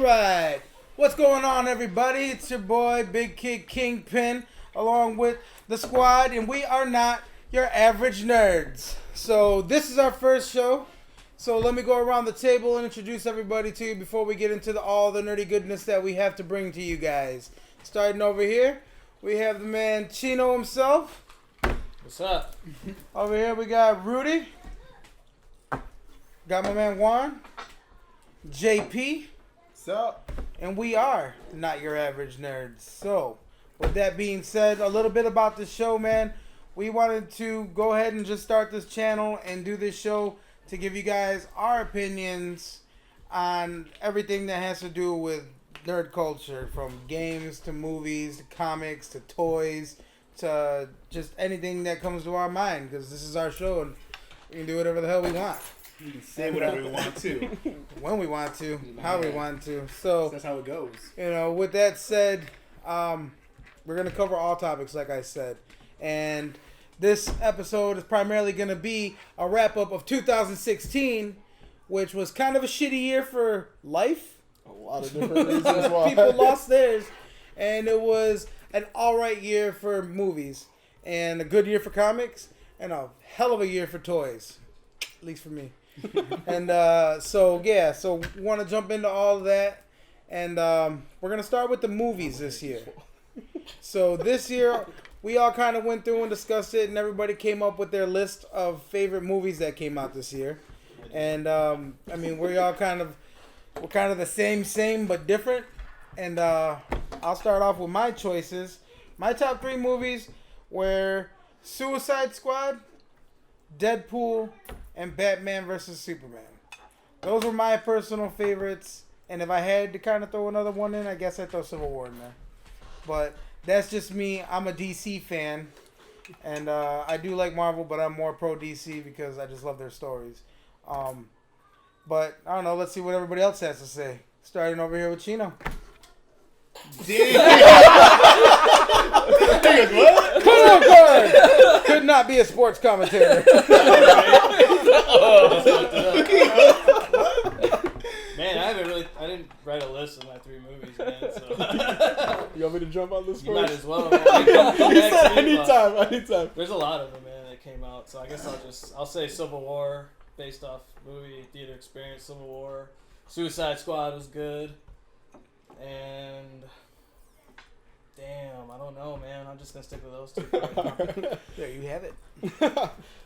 Alright, what's going on, everybody? It's your boy, Big Kid Kingpin, along with the squad, and we are not your average nerds. So this is our first show, so let me go around the table and introduce everybody to you before we get into all the nerdy goodness that we have to bring to you guys. Starting over here, we have the man Chino himself. What's up? Over here we got Rudy. Got my man Juan. JP. What's up? And we are not your average nerds. So, with that being said, a little bit about the show, man. We wanted to go ahead and just start this channel and do this show to give you guys our opinions on everything that has to do with nerd culture, from games to movies to comics to toys to just anything that comes to our mind, because this is our show and we can do whatever the hell we want. We can say whatever we want to. When we want to, how we want to. So that's how it goes. You know, with that said, we're going to cover all topics, like I said. And this episode is primarily going to be a wrap-up of 2016, which was kind of a shitty year for life. A lot of different reasons why. People lost theirs. And it was an alright year for movies. And a good year for comics. And a hell of a year for toys. At least for me. And so we want to jump into all of that, and we're gonna start with the movies this year. So this year we all kind of went through and discussed it, and everybody came up with their list of favorite movies that came out this year. And I mean, we're kind of the same but different. And I'll start off with my choices. My top 3 movies were Suicide Squad, Deadpool, and Batman vs. Superman. Those were my personal favorites. And if I had to kind of throw another one in, I guess I'd throw Civil War in there. But that's just me. I'm a DC fan. And I do like Marvel, but I'm more pro DC because I just love their stories. But I don't know. Let's see what everybody else has to say. Starting over here with Chino. What? Could not be a sports commentator. Man, I didn't write a list of my 3 movies, man. So You want me to jump on this first? you might as well. He said anytime. There's a lot of them, man, that came out. So I guess I'll say Civil War, based off movie theater experience. Civil War, Suicide Squad was good, and damn, I don't know, man. I'm just gonna stick with those 2. There you have it.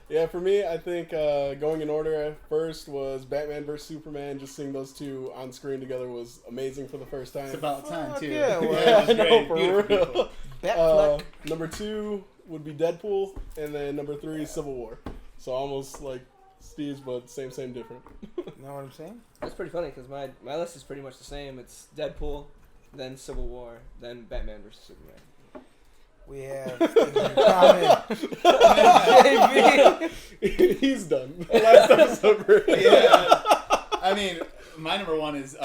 Yeah, for me, I think going in order at first was Batman vs. Superman. Just seeing those two on screen together was amazing for the first time. It's about time, too. Yeah, well, Yeah, I know, Beautiful. for real. Number 2 would be Deadpool, and then number 3 Civil War. So almost like Steve's, but same, different. You know what I'm saying? That's pretty funny because my list is pretty much the same. It's Deadpool, then Civil War, then Batman vs. Superman. We have things in common. He's done. Last episode. Yeah. I mean, my number 1 is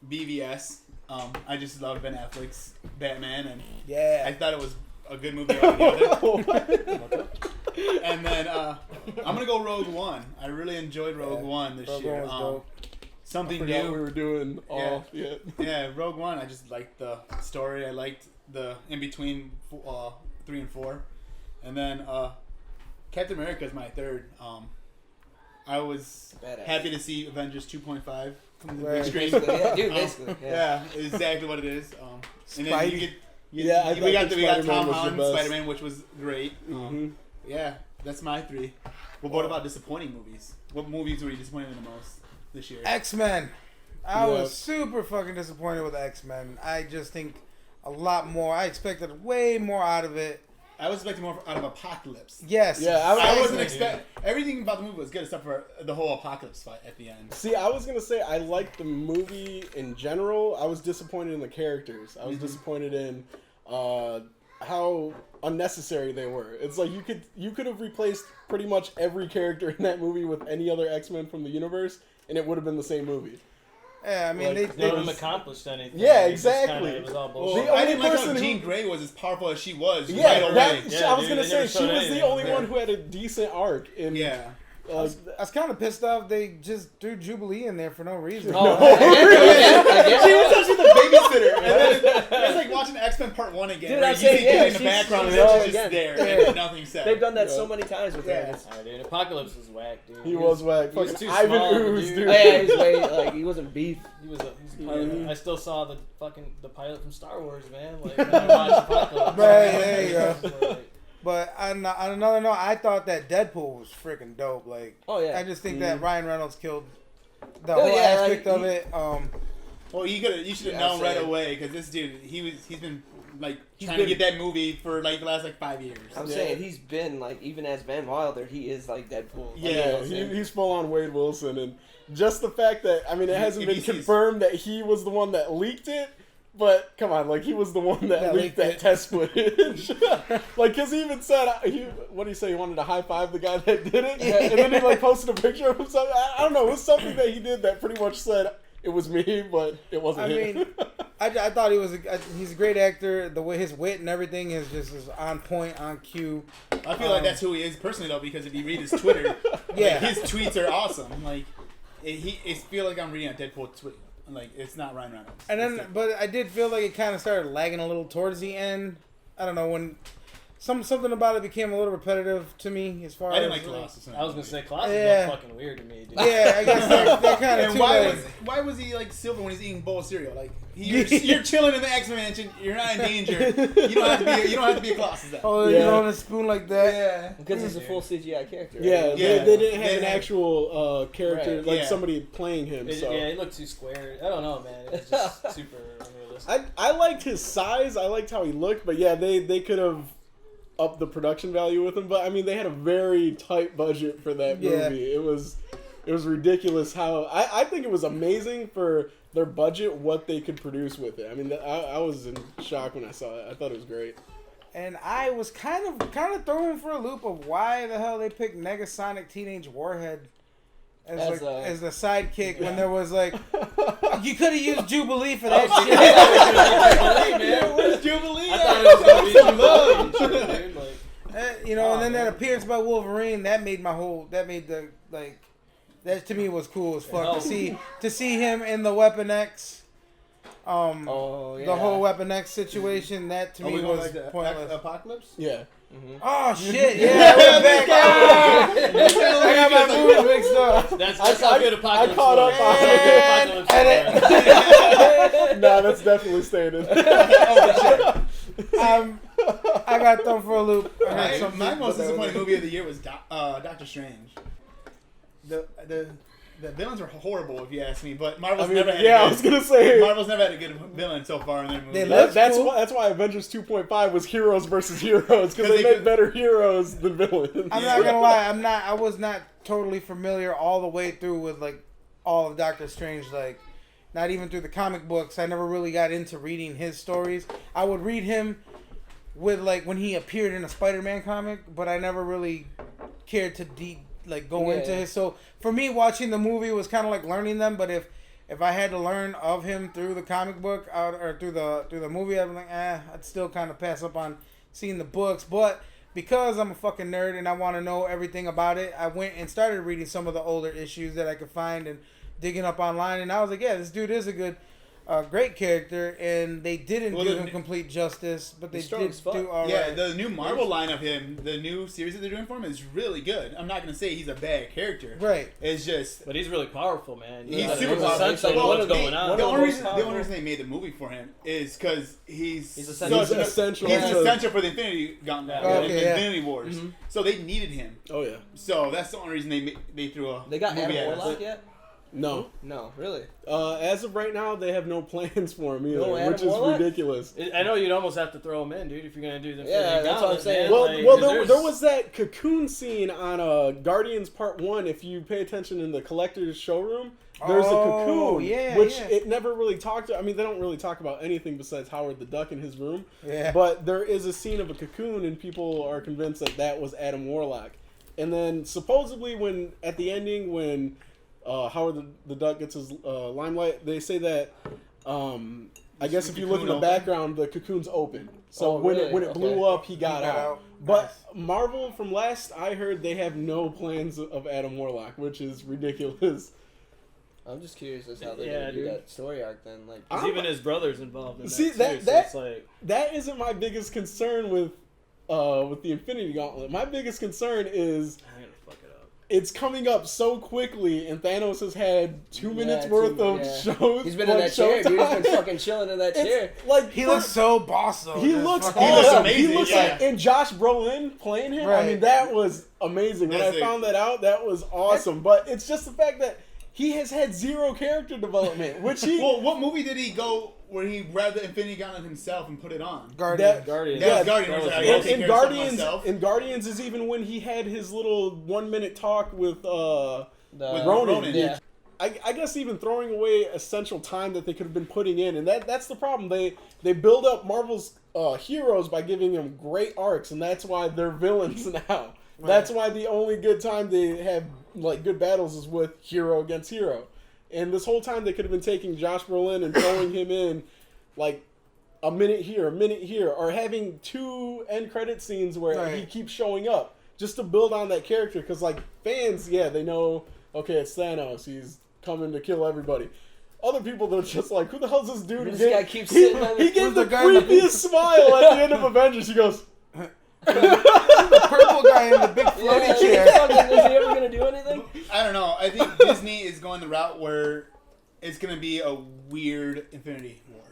BVS. I just love Ben Affleck's Batman, and Yeah. I thought it was a good movie altogether. And then I'm gonna go Rogue One. I really enjoyed Rogue One this Rogue year. One was dope. Something I forgot new. we were doing all. Yeah. Yeah, Rogue One. I just liked the story. I liked the in between 3 and 4, and then Captain America is my 3rd. I was Badass. happy to see Avengers 2.5 come to the Right. big screen. Basically, yeah, dude, basically. Yeah, exactly what it is. And then Spidey. we I got think Tom Spider-Man was the Holland best. Spider-Man, which was great. Mhm. Yeah, that's my 3. Well, what about disappointing movies? What movies were you disappointed in the most this year? X-Men. I Yeah. was super fucking disappointed with X-Men. I just think a lot more. I expected way more out of it. I was expecting more out of Apocalypse. Yes. Yeah, I wasn't exactly. expecting everything about the movie was good except for the whole Apocalypse fight at the end. See, I was gonna say I liked the movie in general. I was disappointed in the characters. I was disappointed in how unnecessary they were. It's like you could have replaced pretty much every character in that movie with any other X-Men from the universe, and it would have been the same movie. Yeah, I mean, Like, they They was, accomplished anything. Yeah, It was just exactly. It was all Well, bullshit. The I only didn't like how person who- Jean Grey was as powerful as she was Yeah, right away. I Yeah, was dude, gonna they say never she showed was the anything. only Yeah. one who had a decent arc in Yeah. I was kind of pissed off they just threw Jubilee in there for no reason. Oh, She was actually the babysitter. And then it's like watching X-Men Part 1 again. Dude, where I'm you see saying, it in the she's- background and she's she's again. just there Yeah. and nothing said. They've done that so many times with Yeah. him. Alright, dude. Apocalypse was whack, dude. He was whack. He was Fucking too Ivan small, Ooze, dude. dude. Oh, yeah, he's way like he wasn't beef. He was a pilot. I still saw the pilot from Star Wars, man. Like, when I watched Apocalypse. Right, there you go. Like, But on another note, I thought that Deadpool was freaking dope. Like, Oh yeah. I just think that Ryan Reynolds killed the Oh, whole yeah, aspect like, of it. Well, you should have Yeah, known right same. away because this dude, he's been like He's trying been- to get that movie for like the last like 5 years. I'm Yeah. saying he's been like even as Van Wilder, he is like Deadpool. Yeah, He's full on Wade Wilson, and just the fact that it hasn't been If he sees- confirmed that he was the one that leaked it. But come on, like he was the one that leaked that test footage. Like, cause he even said, what did he say? He wanted to high five the guy that did it, and then he like posted a picture of himself. I don't know. It was something that he did that pretty much said it was me, but it wasn't I him. mean, I thought he's a great actor. The way his wit and everything is on point, on cue. I feel like that's who he is personally though, because if you read his Twitter, Yeah. like, his tweets are awesome. Like, it feel like I'm reading a Deadpool tweet. Like, it's not Ryan Reynolds. And then, but I did feel like it kind of started lagging a little towards the end. I don't know when something about it became a little repetitive to me as far I didn't as like Colossus. I was gonna say Colossus Yeah. was fucking weird to me, dude. Yeah, I guess that kind of And too. why was he like silver when he's eating bowl of cereal? Like you're chilling in the X Mansion, you're not in danger. You don't have to be a Colossus. Then. Oh, Yeah. you know, on a spoon like that. Yeah. Because it's a full CGI character. Right? Yeah, Yeah. they didn't have They an had- actual character, Right, like yeah. somebody playing him. So Yeah, he looked too square. I don't know, man. It was just super unrealistic. I liked his size. I liked how he looked, but yeah, they could have upped the production value with him. But I mean, they had a very tight budget for that Yeah. movie. It was ridiculous how I think it was amazing for their budget what they could produce with it. I mean, I was in shock when I saw it. I thought it was great. And I was kind of thrown for a loop of why the hell they picked Negasonic Teenage Warhead as the sidekick when there was like you could have used Jubilee for that shit. Where's Jubilee? I thought it was gonna be Jubilee, dude. Like, You know, and then man. that appearance by Wolverine that to me was cool as fuck to see him in the Weapon X. Oh yeah. The whole Weapon X situation that to me was like pointless. Apocalypse? Yeah. Oh shit! Yeah, I went back. Ah! I got my movies mixed up. that's how good Apocalypse I caught up was. on it. Apocalypse was. Nah, that's definitely staying in. I got thrown for a loop. I heard some My people most that disappointing was- movie of the year was Doctor Strange. The villains were horrible, if you ask me. But Marvel's never had. I was gonna say. Marvel's never had a good villain so far in their movies. They look- That's cool. why Avengers 2.5 was heroes versus heroes because they they made better heroes than villains. I'm not gonna lie. I was not totally familiar all the way through with like all of Doctor Strange. Like, not even through the comic books. I never really got into reading his stories. I would read him with like when he appeared in a Spider-Man comic, but I never really cared to go into his. So for me, watching the movie was kind of like learning them. But if I had to learn of him through the comic book or through the movie, I'd be like, I'd still kind of pass up on seeing the books. But because I'm a fucking nerd and I want to know everything about it, I went and started reading some of the older issues that I could find and digging up online. And I was like, yeah, this dude is a good. Great character, and they didn't do him complete justice, but they He's strong did as fuck. do all right. Yeah, the new Marvel line of him, the new series that they're doing for him is really good. I'm not gonna say he's a bad character. Right. It's just But he's really powerful, man. he's Yeah, super he's powerful. essential to Well, what's going on. The only powerful. reason they made the movie for him is because he's essential. such an- essential. He's Yeah. essential for the Infinity Gauntlet, Okay, the yeah. Infinity Wars. So they needed him. Oh yeah. So that's the only reason they threw a They got movie Adam at us. Warlock yet? No. No, really. As of right now, they have no plans for him either, No Adam which is Warlock? ridiculous. I know you'd almost have to throw him in, dude, if you're gonna do the Yeah, that's what I'm saying. Well, Like, well, 'cause there was that cocoon scene on Guardians Part 1. If you pay attention in the collector's showroom, there's a cocoon, yeah, which yeah. it never really talked. I mean, they don't really talk about anything besides Howard the Duck in his room. Yeah. But there is a scene of a cocoon, and people are convinced that was Adam Warlock. And then supposedly, when at the ending, when Howard the Duck gets his limelight, they say that I guess if you look in the cocoon open? background, the cocoon's open. So Oh, when really? it blew up, he got got out. out. But Nice. Marvel, from last I heard, they have no plans of Adam Warlock, which is ridiculous. I'm just curious as how they're Yeah, gonna do dude. that story arc then. Like, Because even his brother's involved in See, that, too, so that- it's like... That isn't my biggest concern with the Infinity Gauntlet. My biggest concern is I'm gonna fuck it up. it's coming up so quickly, and Thanos has had 2 minutes Yeah, worth two- of yeah. shows. he's been in that chair, dude. He's been showtime. fucking chilling in that It's chair. like He looks so boss though. He Just looks fucking- He looks awesome. amazing, He looks yeah. like, and Josh Brolin playing him. I Right. mean, that was amazing. When That's I it. found that out, that was awesome. But it's just the fact that he has had zero character development, which he. Well, what movie did he go where he grabbed the Infinity Gauntlet himself and put it on? Guardians. Guardians. That was Yeah, Guardians. that was- I gotta in, take in care of something Guardians, myself. in Guardians is even when he had his little 1 minute talk with With Ronan. Ronan. Yeah. I guess even throwing away essential time that they could have been putting in, and that's the problem. They build up Marvel's heroes by giving them great arcs, and that's why they're villains now. That's why the only good time they have like good battles is with hero against hero. And this whole time they could have been taking Josh Brolin and throwing him in like a minute here, or having 2 end credit scenes where Right. he keeps showing up just to build on that character. Because like fans, yeah, they know, okay, it's Thanos. He's coming to kill everybody. Other people, they're just like, who the hell's this dude? This guy keeps sitting on the- He gave Who's the the guy in the- creepiest smile at the end of Avengers. He goes, The purple guy in the big floaty Yeah, chair. is he ever gonna do anything? I don't know. I think Disney is going the route where it's gonna be a weird Infinity War.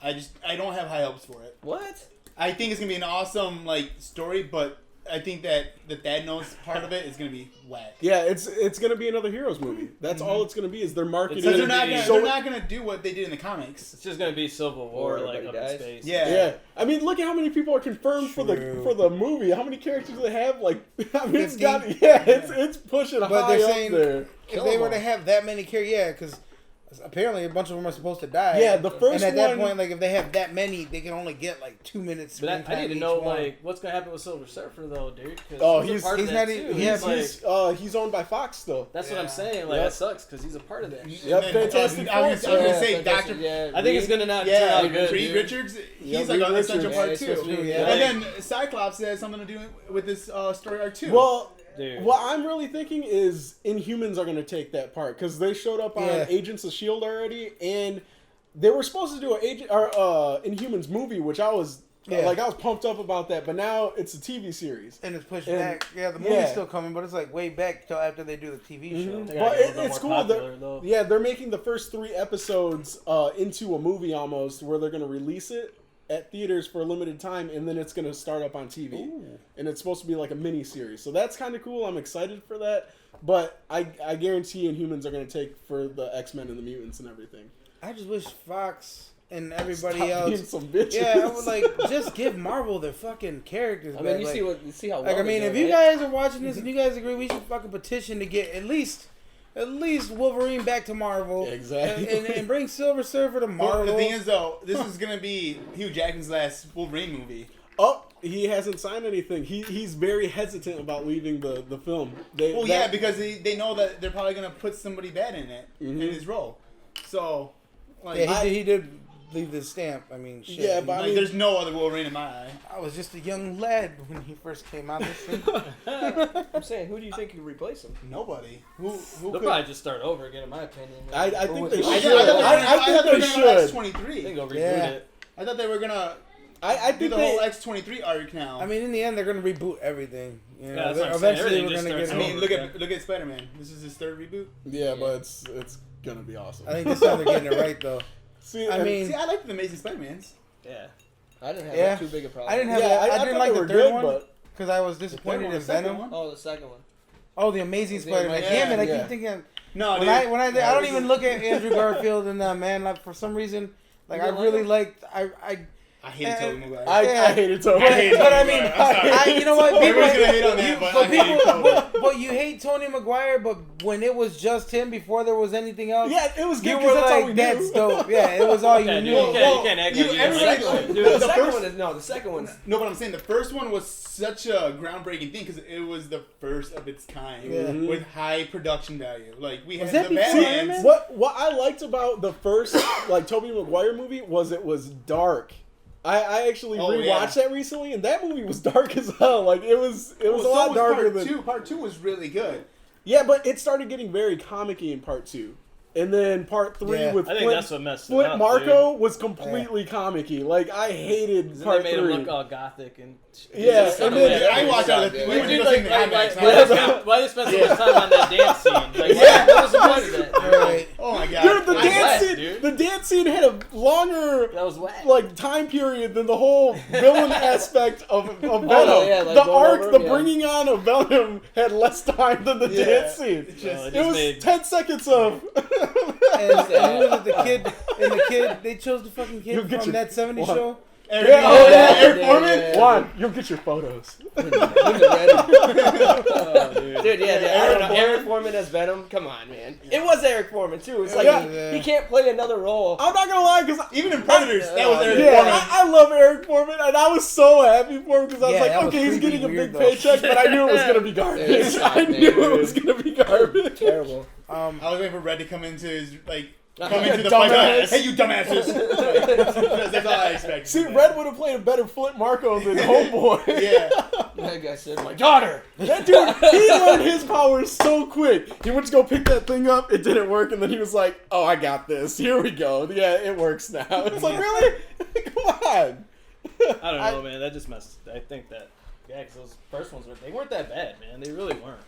I don't have high hopes for it. What? I think it's gonna be an awesome like story, but I think that the Thanos part of it is gonna be whack. yeah, it's gonna be another Heroes movie. That's all it's gonna be. Is they're marketing. Because gonna be- they're not gonna do what they did in the comics. It's just gonna be Civil War, Or like, up everybody in dies. space. Yeah. Yeah, I mean, look at how many people are confirmed for True. the movie. How many characters do they have? Like, I mean, it's 50? got it's pushing But high they're up saying there. if they were to have that many characters, yeah, because apparently a bunch of them are supposed to die. Yeah, the first and at that one- point, like if they have that many, they can only get like 2 minutes. But screen I need time to each know, one. like, what's gonna happen with Silver Surfer, though, dude? 'Cause Oh, a he's- part of he's that, not too. even- He's like, he's owned by Fox still. that's what Yeah. I'm saying. Like, Yep. that sucks, because he's a part of that shit. Yep, And then, Fantastic I was Four. gonna Yeah, say fantastic, Doctor. yeah, I think it's Reed. gonna not turn Yeah, out good, Reed dude. Richards. Yeah, He's like Reed an essential Richards. part Yeah, it's too. supposed to be, yeah. And then Cyclops has something to do with this story arc too. Well, Dude. what I'm really thinking is Inhumans are going to take that part because they showed up on Yeah. Agents of Shield already, and they were supposed to do an Inhumans movie, which I was Yeah. I was pumped up about that. But now it's a TV series. And it's pushed And- back. Yeah, the movie's yeah. still coming, but it's like way back till after they do the TV show. Mhm. They But gotta get a little it's more cool. popular, though. Yeah, they're making the first 3 episodes into a movie almost, where they're going to release it at theaters for a limited time, and then it's going to start up on TV. And it's supposed to be like a mini series, so that's kind of cool. I'm excited for that. But I guarantee Inhumans are going to take for the X-Men and the mutants and everything. I just wish Fox and everybody Stop being else. some bitches. Yeah, I would like just give Marvel their fucking characters. I back. mean, you like, see how well like I mean, they're if you doing, right? guys are watching this and you guys agree, we should fucking petition to get at least Wolverine back to Marvel. Exactly. And bring Silver Surfer to Well, Marvel. the thing is though, this is gonna be Hugh Jackman's last Wolverine movie. Oh, he hasn't signed anything. He's very hesitant about leaving the film. Well, yeah, because they know that they're probably gonna put somebody bad in it Mhm. in his role. So, like, yeah, he did leave the stamp. I mean, shit. Yeah, but I like, mean- there's no other Wolverine in my eye. I was just a young lad when he first came out. This thing. I'm saying, who do you think could replace him? Nobody. Who They'll could? probably just start over again, in my opinion. I Or think with they the- I should. thought they were gonna- I think I thought they were gonna go should. X I 23. think they'll reboot Yeah. it. I thought they were gonna I do think the they. whole X-23 arc now. I mean, in the end, they're gonna reboot everything. You know, Yeah, that's what I'm saying. eventually Everything we're just gonna starts get. I mean, over. look at Spider-Man. This is his 3rd reboot. Yeah, but it's gonna be awesome. I think this time they're getting it right though. See, I and- mean, See, I like the Amazing Spider-Mans. Yeah. I didn't have Yeah. too big a problem. I didn't have. yeah, that. I thought didn't like they the were third good, one but because I was The disappointed in third one, the second Venom. one? Oh, the second one. Oh, the Amazing Spider-Man. yeah, Damn it! I yeah. keep thinking No, when dude. I I don't this even is- look at Andrew Garfield and man. Like for some reason, like You I don't really like liked I hated Tobey Maguire. I Yeah. hated Tobey. I hate but I Tobey mean, Maguire. I'm sorry. you know what? People, Everyone's gonna hate on that, but I hate Tobey. but you hate Tony Maguire. But when it was just him, before there was anything else, Yeah, it was good you because were that's all we like, knew. "That's dope." Yeah, it was all you Okay, dude, knew. you can't act like you every didn't like second- it. dude, The the second first- one is the second one's No, but I'm saying the first one was such a groundbreaking thing because it was the first of its kind Yeah. with high production value. Like we Was had that the before Iron Batmans. Man? What I liked about the first Tobey Maguire movie was it was dark. I actually Oh, rewatched that recently, and that movie was dark as hell. Like it was a lot darker than Part 2 was really good. Yeah, but it started getting very comic-y in part 2. And then part 3 with I think that's what messed it Flint up, Marco was completely comic-y. Like, I hated part they made 3. him look all gothic and... Yeah, and then... I watched out of the... We were Dude, listening to like, IMAX. why they spend so much time on that dance scene? Like, what was the point of that? Right. Oh my god. Dude, the That's dance wet, scene, dude. the dance scene had a longer, That was wet. like, time period than the whole villain aspect of Venom. yeah, like the going arc, over the him, yeah. bringing on of Venom had less time than the dance scene. Just- It was 10 seconds of... And who was it, the kid, they chose the fucking You'll kid get from your- that 70s what? show. Eric, Yeah, oh, yeah, Eric yeah, Foreman? yeah. Juan, you'll get your photos. Dude, yeah, Eric Foreman as Venom. Come on, man. It was Eric Foreman too. It's like Yeah. he can't play another role. I'm not gonna lie, because Even in Predators, that was Eric yeah, Foreman. I love Eric Foreman, and I was so happy for him because I was Yeah, like, that was okay, he's creepy getting a weird, big though. paycheck, but I knew it was gonna be garbage. It's not, I man, knew it dude. was gonna be garbage. Terrible. I was waiting for Red to come into his, like, Yeah, come into the fight. dumbass. Hey, you dumbasses. That's all I expected. See, Red would have played a better Flint Marco than Homeboy. Yeah. That guy said, "My daughter." That dude, he learned his powers so quick. He went to go pick that thing up, it didn't work, and then he was like, oh, I got this. Here we go. Yeah, it works now. It's like, really? Come on. I don't know, man. That just messed... I think that... Yeah, because those first ones, they weren't that bad, man. They really weren't.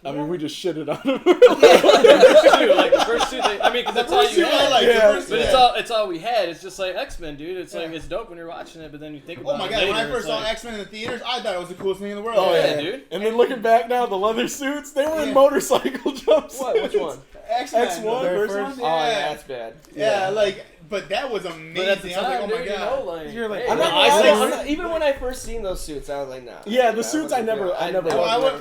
I mean, we just shitted on him. The first two, I mean, because that's all you had. But it's all we had. It's just like X-Men, dude. It's like it's dope when you're watching it, but then you think about Oh my it god, later, when I it's first saw like, X-Men in the theaters, I thought it was the coolest thing in the world. Oh, yeah, dude. And then looking back now, the leather suits, they were in motorcycle jumpsuits. What? Which one? X-Men. X1, the first first one? Oh, Yeah. yeah, that's bad. Yeah, like, but that was amazing. But at the I was like, time, oh my dude, god. you know, like, You're like, hey, I'm no, not I gonna think- lie. I'm not- even when I first seen those suits, I was like, nah. Yeah, the suits I never Well, I wasn't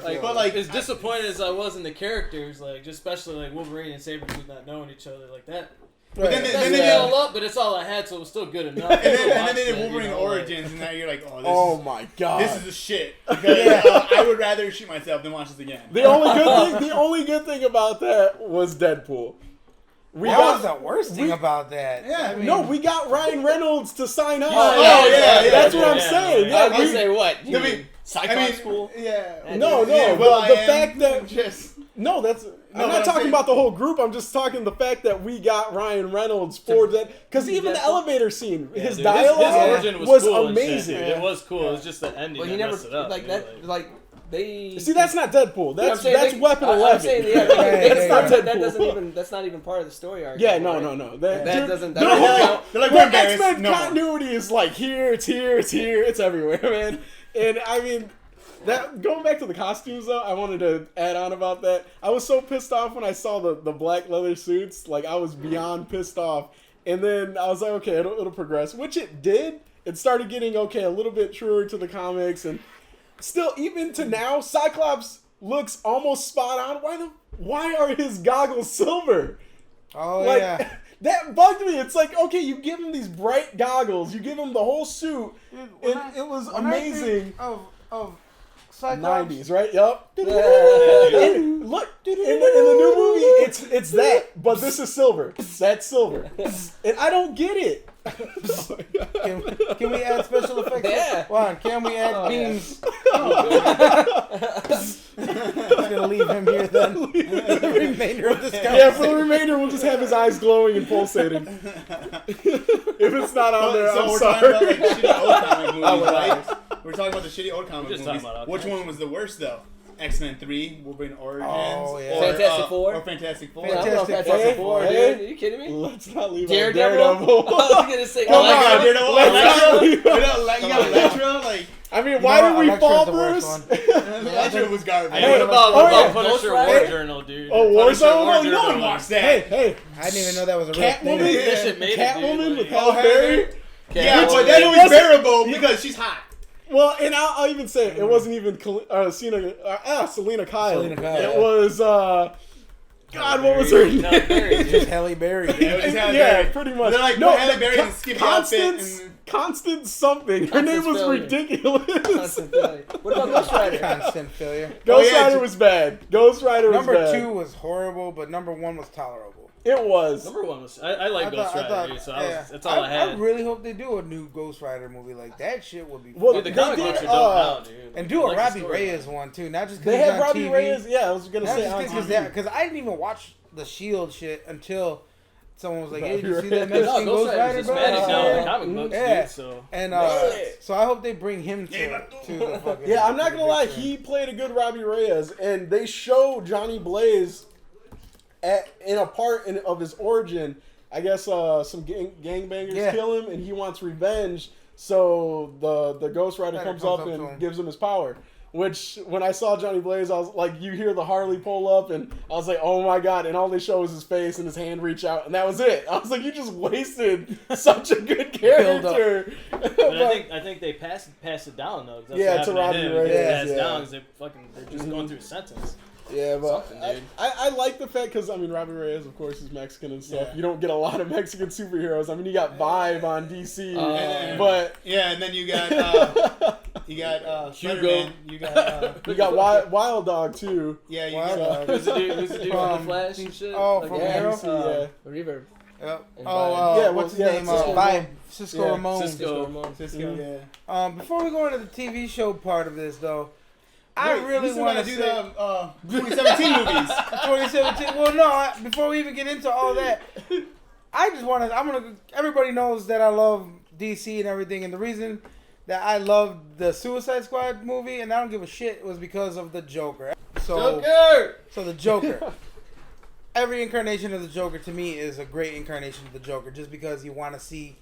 would, never but like, as disappointed as I was in the characters, like, just especially like Wolverine and Sabretooth not knowing each other like that. but then, That's then the they did, all up, but it's all I had, so it was still good enough. and then they Watch did that, Wolverine you know, like- Origins, and now you're like, oh, Oh my god. this is the shit. Because I would rather shoot myself than watch this again. The only good thing about that was Deadpool. That was the worst thing about that. Yeah, I mean, No, we got Ryan Reynolds to sign on. Oh, yeah, That's what I'm yeah, saying. yeah. I Yeah, was gonna we- say what? You I mean, mean Cyclops school? Yeah. No, Yeah, but the I am fact that just no, that's No, I'm but not I'm talking saying- about the whole group. I'm just talking the fact that we got Ryan Reynolds for that because even the elevator scene, Yeah, his dude, dialogue origin was cool and shit, amazing. dude. It was cool. It was just the ending But he that never messed it up. like dude, that. Like they. See, that's not Deadpool. You know what I'm That's saying? Weapon I'm 11. saying, yeah, That's not that Deadpool. doesn't even. That's not even part of the story arc. Yeah, anymore, no. right? That That doesn't. the That whole- doesn't count. They're like, the we're embarrassed. X-Men No more. continuity is like here, it's here, it's here, it's everywhere, man. And I mean, that going back to the costumes though, I wanted to add on about that. I was so pissed off when I saw the black leather suits. Like I was beyond pissed off. And then I was like, okay, it'll progress, which it did. It started getting a little bit truer to the comics, and still, even to now, Cyclops looks almost spot on. Why are his goggles silver? Oh, Like, yeah. that bugged me. It's like, okay, you give him these bright goggles, you give him the whole suit, and it was When I think amazing. Of Cyclops. 90s, right? Yup. Yeah. And look, in the new movie, it's that, but this is silver. That's silver, and I don't get it. Can we add special effects? Yeah. Juan, can we add Oh, yeah. beams? I'm gonna leave him here then. The remainder of this conversation. Yeah, for the remainder, we'll just have his eyes glowing and pulsating. If it's not on there, So I'm we're sorry. talking about like shitty old comic movies, would right? We're talking about the shitty old comic We're just movies. talking about Which comics. one was the worst though? X-Men 3, Wolverine Origins, Oh, yeah. or Fantastic Four? or Fantastic Four. Yeah, I love Fantastic Fantastic Four. Four, Hey. dude. Are you kidding me? Let's not leave Daredevil? out Daredevil. I was gonna say. Come on, Electro. Daredevil. Let's not leave out- You got Electro, like I mean, why did we Electra's fall the worst first? one. Electro was garbage. Hey, what about, Oh, yeah. Punisher Ghost War Rider? Journal, dude? Oh, Punisher Warzone? War No Journal. one watched that. Hey, I didn't even know that was a real Catwoman? thing. That shit made it, Catwoman dude, with like- Halle Berry? Yeah, Catwoman. but that was bearable because she's hot. Well, and I'll even say it wasn't even Selena Kyle. Selena Kyle. It was God, what was her name? Just Halle Berry. Yeah, just Halle Yeah, Berry. pretty much. They're like, No, put Halle Berry in a skimpy outfit. Constance, And, Constance something. Her name was Failure. ridiculous. Constant failure. What about Ghost Rider? Constant failure. Ghost yeah, Rider was bad. Ghost Rider was Number bad. 2 was horrible, but number 1 was tolerable. It was. Number 1 was I like Ghost Rider, dude, so that's all I had. I really hope they do a new Ghost Rider movie. Like, that shit would be Well, fun. Dude, the they comic did, books are dope now, dude. And do a I like Robbie the story. Reyes one, too. Not just They because had Robbie Reyes. Yeah, I was gonna say on TV. Because I didn't even watch the S.H.I.E.L.D. shit until someone was like, "Hey, did you see Robbie that Reyes. Mexican No, Ghost Ghost Rider, Rider's bro?" Hispanic now in the Yeah. comic books, Yeah. dude, so. And so I hope they bring him to the fucking. Yeah, I'm not to the gonna lie. big screen. He played a good Robbie Reyes, and they show Johnny Blaze in a part of his origin. I guess some gangbangers kill him, and he wants revenge. So the Ghost Rider comes up to and him. gives him his power. Which, when I saw Johnny Blaze, I was like, you hear the Harley pull up, and I was like, oh my god! And all they show is his face and his hand reach out, and that was it. I was like, you just wasted such a good character. But I think they passed it down though. 'Cause that's Yeah, what to happened Robbie him. Reyes, They passed yeah. down 'cause they're just going through a sentence. Yeah, but Something, dude. I like the fact because I mean Robbie Reyes, of course, is Mexican and stuff. Yeah. You don't get a lot of Mexican superheroes. I mean, you got Vibe on DC, and- but yeah, and then you got Hugo. Spider-Man. You got you got Wild Dog too. yeah, you Wild got Dog. Who's the dude from the Flash and shit? Oh, Like, from yeah, Arrow? DC, yeah. Reverb. Yep. And Oh, Yeah, what's his well, name? yeah, Cisco Vibe. Cisco Yeah, Ramon. Cisco. Ramon. Cisco. Mhm. Yeah. Before we go into the TV show part of this, though, I Wait, really you still want gotta to do say the 2017 movies. 2017. Well, no. Before we even get into all that, I just want to. Everybody knows that I love DC and everything, and the reason that I loved the Suicide Squad movie and I don't give a shit was because of the Joker. So the Joker. Every incarnation of the Joker to me is a great incarnation of the Joker, just because you want to see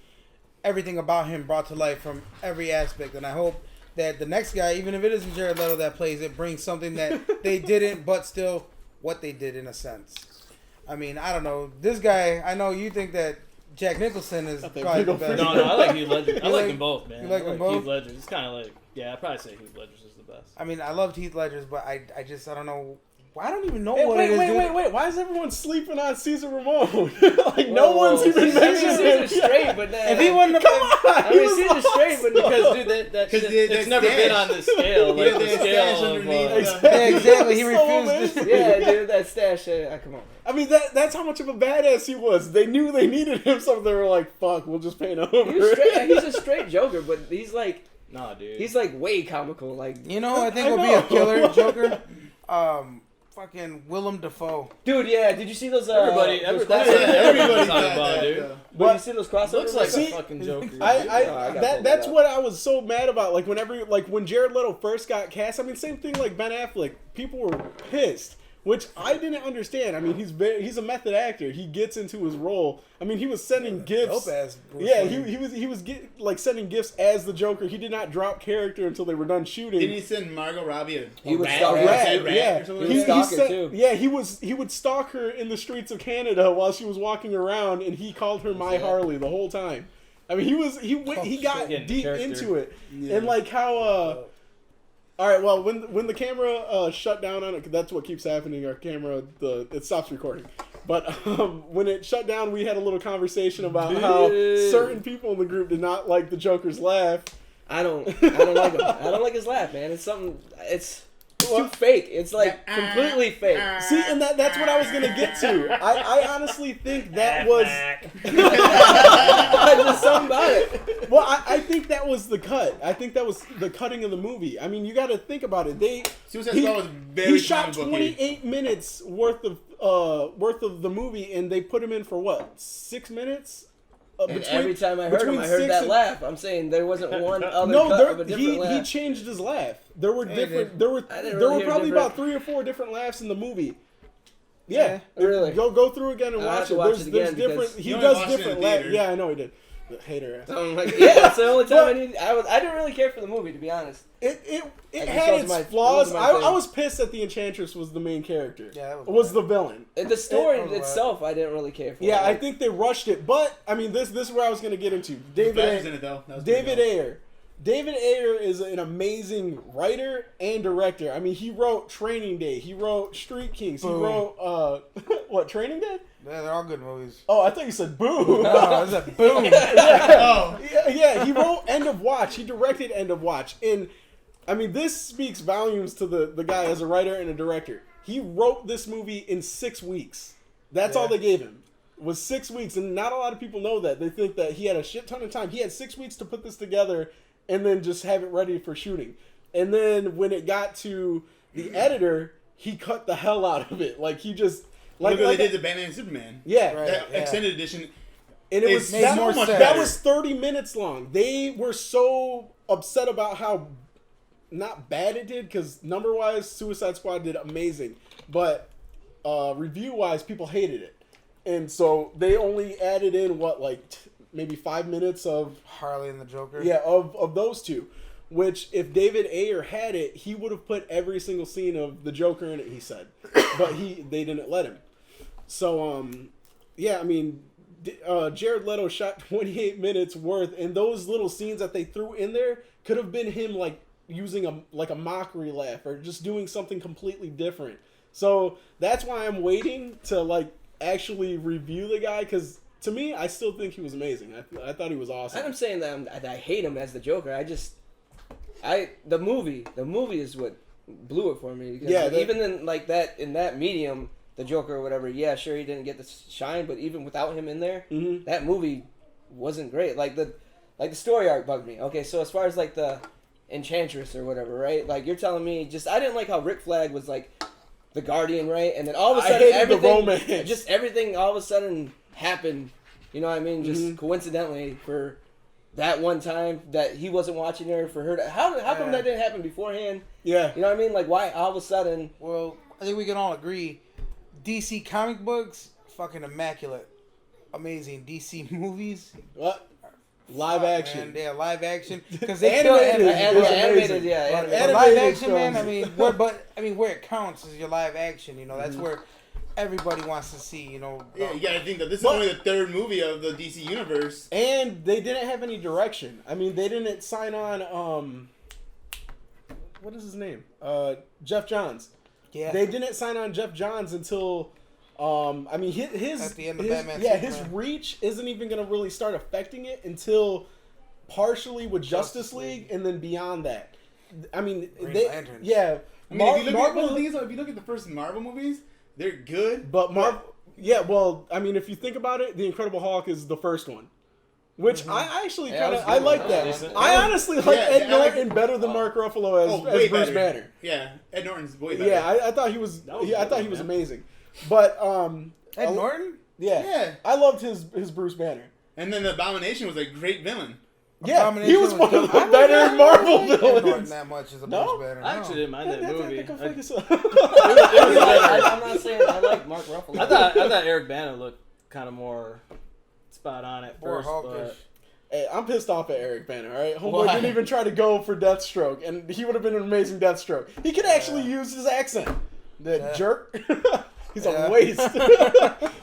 everything about him brought to life from every aspect, and I hope that the next guy, even if it isn't Jared Leto that plays it, brings something that they didn't, but still what they did in a sense. I mean, I don't know. This guy, I know you think that Jack Nicholson is probably the best. No, I like Heath Ledger. I like them both, man. You like I them both? Heath Ledger. It's kind of like, yeah, I'd probably say Heath Ledger's is the best. I mean, I loved Heath Ledger's, but I don't know. I don't even know Hey, what it is. wait! Why is everyone sleeping on Caesar Ramon? Like no one's even I mean, mentioned him. Caesar's straight, but If he wasn't, Come on! I he mean, was Caesar's straight, but Because, dude, that shit, it's never been on this scale. Like, the scale of... Yeah, exactly. He So refused. amazing. yeah, dude, that stash. Come on. I mean, that's how much of a badass he was. They knew they needed him, so they were like, "Fuck, we'll just paint over." He was straight, he's a straight Joker, but he's like way comical. Like, You know, I think I will be a know. killer Joker. Fucking Willem Dafoe. dude, yeah. Did you see those? Everybody those talking crossovers? about, dude. Did But you see those crossovers? Looks like See, a fucking Joker. I got that's pulled what I was so mad about. Like when Jared Leto first got cast, I mean, same thing like Ben Affleck. People were pissed, which I didn't understand. I mean, he's a method actor. He gets into his role. I mean, he was sending gifts. Dope-ass Bruce Yeah, Wayne. he was sending gifts as the Joker. He did not drop character until they were done shooting. Didn't he send Margot Robbie a He would rat? stalk or her. a dead rat Yeah, or something He like would that? stalk her, too. Yeah, he would stalk her in the streets of Canada while she was walking around, and he called her My Harley the whole time. I mean, he got shit. deep Character. into it, Yeah. and like how. All right, well, when the camera shut down on it, 'cause that's what keeps happening. Our camera, it stops recording. But when it shut down, we had a little conversation about how certain people in the group did not like the Joker's laugh. I don't like him. I don't like his laugh, man. It's something. It's too fake. It's like completely fake. See, and that's what I was gonna get to. I honestly think that was. There's something about it. Well, I think that was the cut. I think that was the cutting of the movie. I mean, you got to think about it. Suicide Squad was very He shot comic booky. 28 minutes worth of the movie, and they put him in for what, 6 minutes? And every time I heard him, I heard that laugh. I'm saying there wasn't one other No, cut of a different he laugh. changed his laugh. There were Yeah, different. he There were I didn't there really were hear probably different- about 3 or 4 different laughs in the movie. Yeah, Really? Go through again and I'll have watch to it. watch There's it again different. because He you only does watched it in different laughs. theaters. Yeah, I know he did. Hater ass. I'm like, yeah, that's the only time But- I need. I didn't really care for the movie, to be honest. It Like, had it its wasn't flaws. my thing. I was pissed that the Enchantress was the main character. Yeah, that was the villain. The story It was itself, I didn't really care for. Yeah, I Like, think they rushed it. But I mean, this is where I was going to get into Flash was in David it though. That was David pretty Ayer. David Ayer is an amazing writer and director. I mean, he wrote Training Day. He wrote Street Kings. He wrote, what, Training Day? Yeah, they're all good movies. Oh, I thought you said Boo. No, I said Boom. Yeah, he wrote End of Watch. He directed End of Watch. And, I mean, this speaks volumes to the guy as a writer and a director. He wrote this movie in 6 weeks. That's all they gave him. Was 6 weeks, and not a lot of people know that. They think that he had a shit ton of time. He had 6 weeks to put this together and then just have it ready for shooting. And then when it got to the editor, he cut the hell out of it. Like, he just... Like they did the Batman and Superman. Yeah. Right, That extended edition. And it was made more sense. that was 30 minutes long. They were so upset about how not bad it did, because number-wise, Suicide Squad did amazing. But review-wise, people hated it. And so they only added in, maybe 5 minutes of... Harley and the Joker. Yeah, of those two. Which, if David Ayer had it, he would have put every single scene of the Joker in it, he said. But they didn't let him. So, yeah, I mean, Jared Leto shot 28 minutes worth, and those little scenes that they threw in there could have been him, like, using a mockery laugh or just doing something completely different. So, that's why I'm waiting to, like, actually review the guy, because to me, I still think he was amazing. I thought he was awesome. I'm saying that I hate him as the Joker. The movie is what blew it for me. Yeah, even in that medium, the Joker or whatever. Yeah, sure he didn't get the shine, but even without him in there, that movie wasn't great. Like the story arc bugged me. Okay, so as far as like the Enchantress or whatever, right? Like you're telling me, I didn't like how Rick Flag was like the Guardian, right? And then all of a sudden everything all of a sudden happened. You know what I mean? Just coincidentally for that one time that he wasn't watching her for her. How come that didn't happen beforehand? Yeah. You know what I mean? Like why all of a sudden? Well, I think we can all agree, DC comic books, fucking immaculate, amazing. DC movies, What? Live action. Man, yeah, live action. Because they Animated, live action, man. I mean, where it counts is your live action. You know, that's where everybody wants to see. You know. Yeah, you gotta think that this is only the third movie of the DC universe, and they didn't have any direction. I mean, they didn't sign on. What is his name? Jeff Johns. Yeah. They didn't sign on Jeff Johns until. I mean, his at the end of Batman. His reach isn't even going to really start affecting it until partially with Justice League, and then beyond that. I mean, Green Lantern. Yeah. I mean, if you look at the first Marvel movies, they're good. But Marvel, yeah. Well, I mean, if you think about it, the Incredible Hulk is the first one. Which I actually kind of I like that. I honestly like Ed Norton better than Mark Ruffalo as Bruce Banner. Yeah, Ed Norton's way better. Yeah, I thought he was. I thought he was amazing. But Ed Norton. Yeah, I loved his Bruce Banner. And then the Abomination was a great villain. Yeah, he was one of the better Marvel villains. Ed Norton that much as a Bruce Banner. I actually didn't mind that movie. I'm not saying I like Mark Ruffalo. I thought Eric Bana looked kind of more spot on at More first, hawkish. but Hey, I'm pissed off at Eric Bana, alright? Homeboy didn't even try to go for Deathstroke, and he would have been an amazing Deathstroke. He could actually use his accent. The jerk. He's a waste.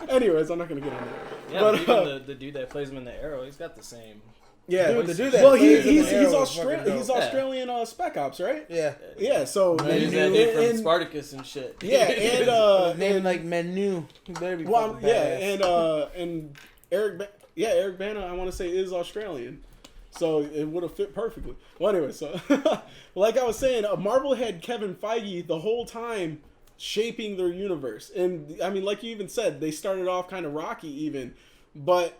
Anyways, I'm not going to get on that. yeah, but even the dude that plays him in the Arrow, he's got the same. Yeah, Dude, the dude that well, plays in he's the Arrow is Australian. fucking dope. He's Australian Spec Ops, right? Yeah. Yeah. So He's that dude from Spartacus and shit. yeah, and Name like Menu. He better be well, fucking yeah, badass. and Eric Bana, I want to say is Australian, so it would have fit perfectly. Well, anyway, so like I was saying, Marvel had Kevin Feige the whole time shaping their universe, and I mean, like you even said, they started off kind of rocky, even, but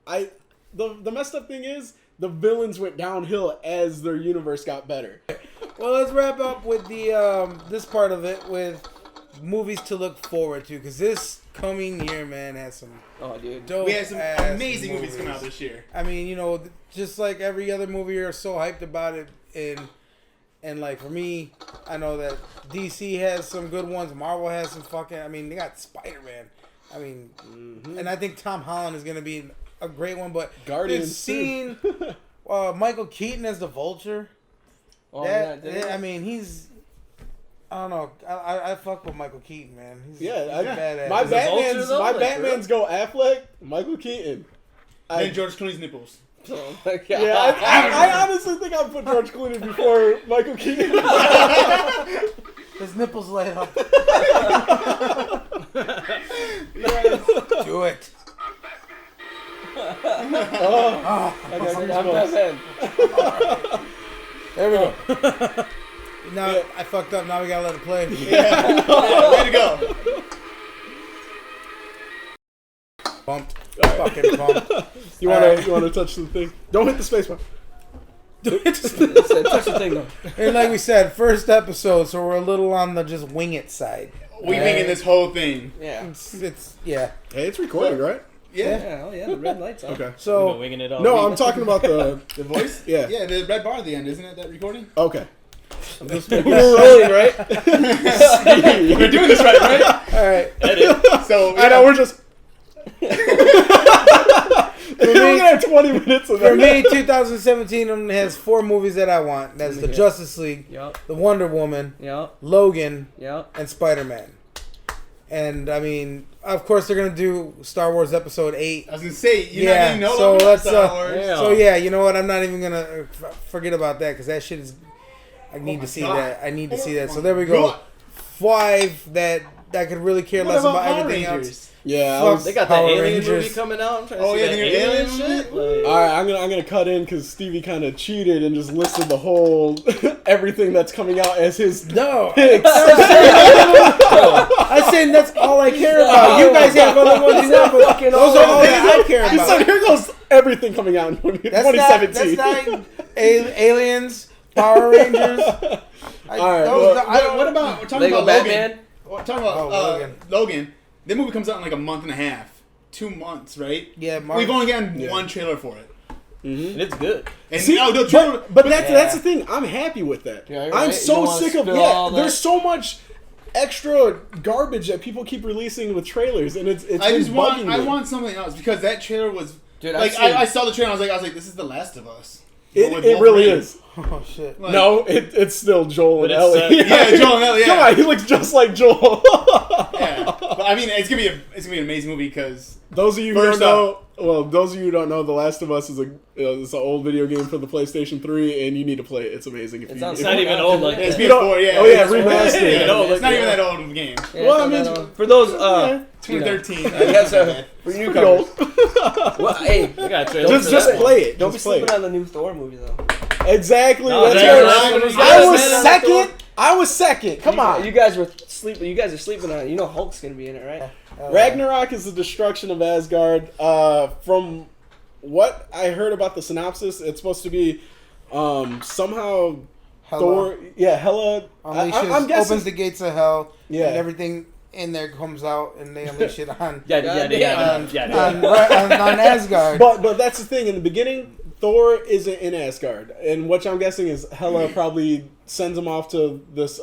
the messed up thing is the villains went downhill as their universe got better. Well, let's wrap up with the this part of it with movies to look forward to, because this coming year, man, has some dope. We had some ass amazing movies come out this year. I mean, you know, just like every other movie, you're so hyped about it, and like for me, I know that DC has some good ones. Marvel has some fucking. I mean, they got Spider-Man. I mean, and I think Tom Holland is gonna be a great one. But Guardians seeing Michael Keaton as the Vulture. Oh, I mean, he's. I don't know. I fuck with Michael Keaton, man. He's badass. My Batman's go Affleck, Michael Keaton. And George Clooney's nipples. Oh my God. Yeah, I honestly think I'd put George Clooney before Michael Keaton. His nipples light up. Do it. I got goosebumps. There we go. Now I fucked up. Now we gotta let it play. Yeah. Way to go. Pumped. Fucking pumped. You wanna touch the thing? Don't hit the space bar. Touch the thing though. And like we said, first episode, so we're a little on the just wing it side. We thinking this whole thing. Yeah. It's yeah. Hey, it's recording, right? Yeah. Oh yeah. The red lights on. Okay. We've been So winging it all No, week. I'm talking about the. The voice? Yeah. Yeah, the red bar at the end, isn't it? That recording? Okay. We're rolling, right? We're doing this right? all right. Edit. So I know we're just. For We're me, gonna have 20 minutes of for that. me, 2017 has 4 movies that I want. That's the Justice League, Yup. the Wonder Woman, Yup. Logan, Yup. and Spider-Man. And I mean, of course, they're gonna do Star Wars Episode 8. I was gonna say, you're Yeah, not getting no so longer let's, Star Wars. Yeah. So yeah, you know what? I'm not even gonna forget about that because that shit is. I need my to see God. that. I need to see Oh that. So my there we go. God. 5 that I could really care What less about about Power everything else. Rangers? Yeah. I Fuck. was, They got that Power alien Rangers. movie coming out. I'm trying to Oh, see yeah, that the alien alien shit. movie? Like, all right, I'm gonna cut in because Stevie kind of cheated and just listed the whole everything that's coming out as his No, picks. I'm saying that's all I care about. You guys have other ones you want, but those are all that I care He said, about. "Here goes everything coming out in That's not 2017." that's not aliens, Power Rangers. All right, those- well, What about, we're talking Lego about Batman. Logan. We're talking about Logan. Logan. That movie comes out in like a month and a half. 2 months, right? Yeah, March. We've only gotten one trailer for it. and it's good. And See, no, the trailer, but that's the thing. I'm happy with that. Yeah, you're I'm right. You so don't wanna sick of spill all that. There's so much extra garbage that people keep releasing with trailers, and it's I just been want bugging I me. want something else because that trailer was Dude, like I've seen- I saw the trailer. I was like, this is The Last of Us. It With really Wolverine. is. Oh shit. Like, No, it's still Joel and But Ellie. it's, yeah, Joel and Ellie. Yeah. Come on, he looks just like Joel. Yeah, but I mean, it's gonna be an amazing movie because Those of you who First don't know, those of you who don't know, The Last of Us is it's an old video game for the PlayStation 3, and you need to play it. It's amazing. If It you, sounds It's not even old like it's that. You don't- PS4. Yeah. oh, yeah, it's remastered. Yeah, No, it's not like- even that old of a game. Yeah, Well, I it's mean, not that old. For those, 2013. I guess for pretty newcomers. old. Well, hey, They got a trailer just for just that one. play it. don't be Just play sleeping it. on the new Thor movie though. Exactly. No, that's that's right. right. I was Man, second. I was second. Come on. You guys were sleeping. You guys are sleeping on it. You know Hulk's gonna be in it, right? Ragnarok is the destruction of Asgard. From what I heard about the synopsis, it's supposed to be somehow Thor. Yeah, Hela. Unleashes, I'm guessing. opens the gates of hell. Yeah. And everything in there comes out, and they unleash it on Yeah, on Asgard. But that's the thing. In the beginning, Thor isn't in Asgard, and what I'm guessing is Hela probably sends him off to this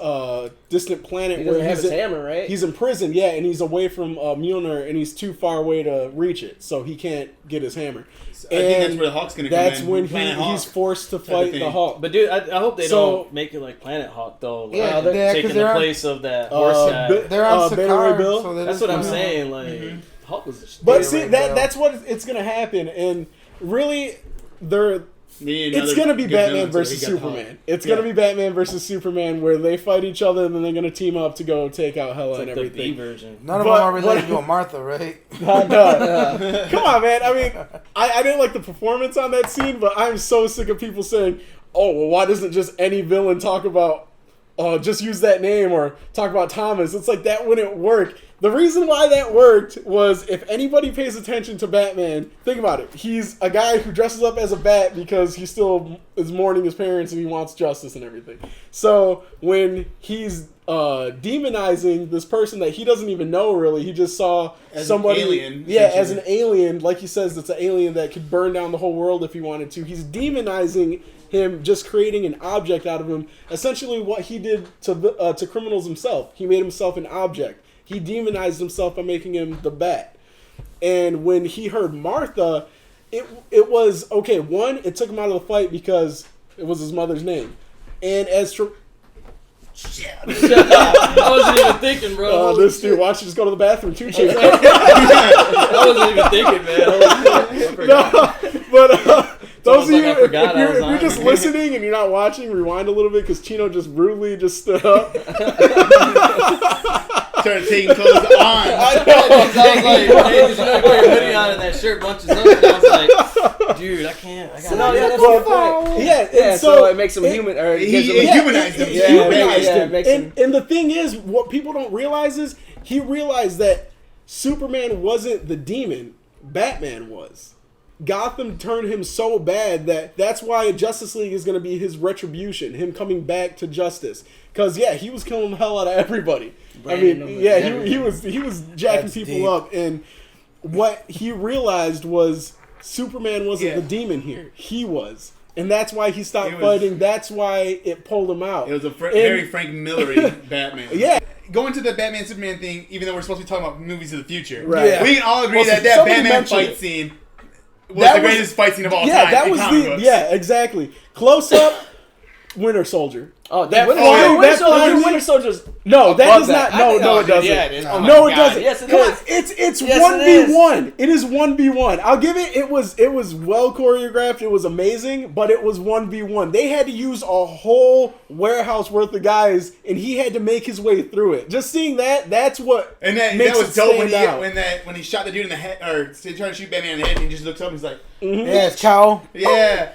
distant planet He where doesn't have he's his hammer, right? he's in prison. Yeah, and he's away from Mjolnir, and he's too far away to reach it, so he can't get his hammer. I think that's where the Hawk's gonna come That's in. when Planet Hawk. he's forced to of fight thing. the Hulk. But dude, I hope they So- don't make it like Planet Hawk though. Like, Yeah, they're- yeah, taking 'cause the they're on, place of that horse guy. they're on Beta Ray Sakaar, Bill? so that That's is what I'm fine. saying. Like Hulk was. But Beta see, Ray Bill. that's what it's gonna happen, and really, it's gonna be Batman versus Superman. It's gonna be Batman versus Superman, where they fight each other, and then they're gonna team up to go take out Hela It's and like the B everything. version. None of But- them are related but- to a Martha, right? No. Come on, man. I mean, I didn't like the performance on that scene, but I'm so sick of people saying, "Oh, well, why doesn't just any villain talk about, just use that name or talk about Thomas?" It's like that wouldn't work. The reason why that worked was if anybody pays attention to Batman, think about it. He's a guy who dresses up as a bat because he still is mourning his parents and he wants justice and everything. So when he's demonizing this person that he doesn't even know really, he just saw As an somebody, alien, yeah, as an essentially. alien, like he says, it's an alien that could burn down the whole world if he wanted to. He's demonizing him, just creating an object out of him. Essentially, what he did to criminals himself. He made himself an object. He demonized himself by making him the Bat. And when he heard Martha, it was okay. One, it took him out of the fight because it was his mother's name, and as I wasn't even thinking, bro. this dude, watch you just go to the bathroom too, chick. I wasn't even thinking, man. I No, but Those of you, I if forgot I was you're on. just listening and you're not watching, rewind a little bit because Chino just rudely just stood up. Started taking clothes on. I was like, hey, did you know you put your hoodie on and that shirt bunches up? And I was like, dude, I can't. I got that's a good point. Yeah, and so it makes him human, or it gives him humanized him. Humanized him. it makes him. And the thing is, what people don't realize is he realized that Superman wasn't the demon, Batman was. Gotham turned him so bad that's why Justice League is going to be his retribution, him coming back to justice. Because he was killing the hell out of everybody. He was jacking people up, and what he realized was Superman wasn't the demon here. He was. And that's why he stopped fighting. That's why it pulled him out. It was a very Frank Miller-y Batman. Yeah. Going to the Batman-Superman thing, even though we're supposed to be talking about movies of the future, Right. Yeah. we can all agree that somebody Batman mentioned fight it. scene was the greatest fight scene of all time. That in was comic books. exactly. Close up, Winter Soldier. Oh, That Winter flying- Soldier, that Winter Soldier's No, that above does that. not. No, it doesn't. Yeah, it is. Oh my No, it God. doesn't. Yes, it Come is. on, it's Yes, 1v1. It is 1v1. I'll give it. It was well choreographed. It was amazing, but it was 1v1. They had to use a whole warehouse worth of guys, and he had to make his way through it. Just seeing that's what And that makes was it dope when stand out. when he shot the dude in the head, or trying to shoot Batman in the head, and he just looks up and he's like, Yeah, it's Cow. yeah.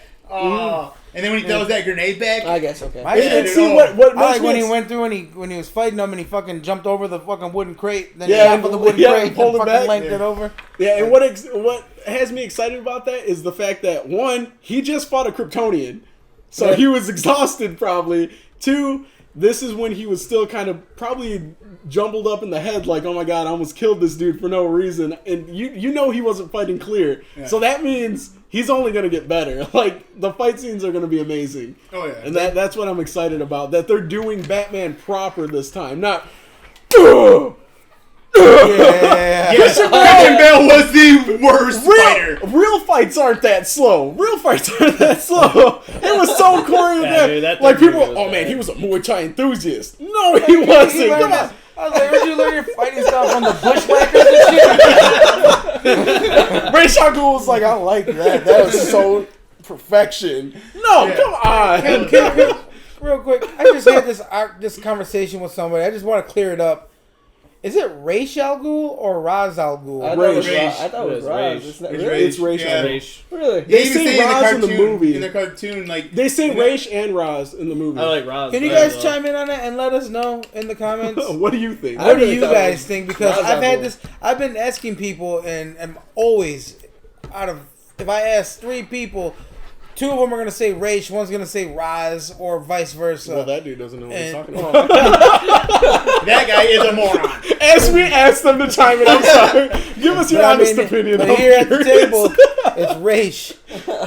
And then when he throws that grenade back, I guess, okay. I And did. see Oh. what I makes like when me he went through and when he was fighting them and he fucking jumped over the fucking wooden crate, then Yeah, half of the wooden yeah, crate pulled and it fucking back. length Yeah. it over. Yeah, and what has me excited about that is the fact that one, he just fought a Kryptonian, so Yeah. he was exhausted probably. Two, this is when he was still kind of probably jumbled up in the head, like, oh my god, I almost killed this dude for no reason, and you know he wasn't fighting clear, so that means he's only gonna get better. Like the fight scenes are gonna be amazing. Oh yeah, And that's what I'm excited about. That they're doing Batman proper this time, not. Yeah. yes, Christian Bale was the worst fighter. Real fights aren't that slow. Real fights aren't that slow. It was so choreographed. Yeah, dude, that like third people, movie was oh man, bad. he was a Muay Thai enthusiast. No, he wasn't. Come on. I was like, where'd you learn your fighting stuff from the bushwhackers and shit? Ray Shagul was like, I like that. That was so perfection. No, Yeah. come on. Real quick, I just had this conversation with somebody. I just want to clear it up. Is it Ra's al Ghul or Ra's al Ghul? I thought it was Raish. Ra- I thought it was It is Raz. Raish. Isn't that It's really? It's Ray Yeah. Shagul. Really? They They even say say in the Raz in cartoon, the movie. in the cartoon, like They say Raish and Raz in the movie. I like Roz. Can you better, guys though. chime in on that and let us know in the comments? What do you think? I What do really you thought it guys was think? Because Ra's I've al had Ghul. this. I've been asking people, and I'm always if I ask 3 people, 2 of them are gonna say Raish, one's gonna say Raz, or vice versa. Well, that dude doesn't know what he's And- talking about. that guy is a moron. As we ask them to chime in, I'm sorry. Give us your But I honest mean, opinion. But I'm here at the curious. table, it's Raish.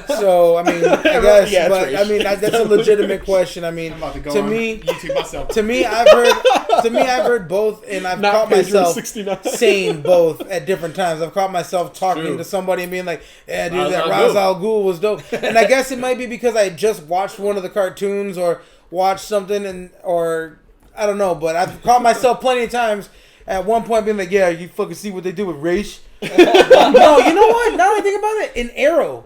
So I mean, I guess, Yeah, it's but Raish. I mean, that's a legitimate question. I mean, I'm about to go to on me, YouTube myself. to me, I've heard both, and I've Not caught Pedro myself 69. saying both at different times. I've caught myself talking True. to somebody and being like, "Yeah, dude, Ra's that al Ra's Ghul. al Ghul was dope." And I guess it might be because I just watched one of the cartoons or watched something, or I don't know. But I've caught myself plenty of times at one point being like, "Yeah, you fucking see what they do with Raish." No, you know what? Now that I think about it, in Arrow,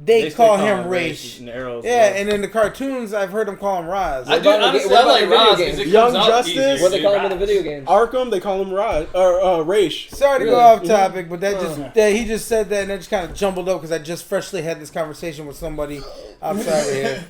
they call him Raish. And Arrows, Yeah, and in the cartoons, I've heard them call him Raz. I do about the honestly. what I about like the video Roz games? because it Young comes out Justice? easier. What they call him in the Raz. video games? Arkham, they call him Raz or Raish. Sorry to Really? go off topic, but that he just said that and it just kind of jumbled up because I just freshly had this conversation with somebody outside of here.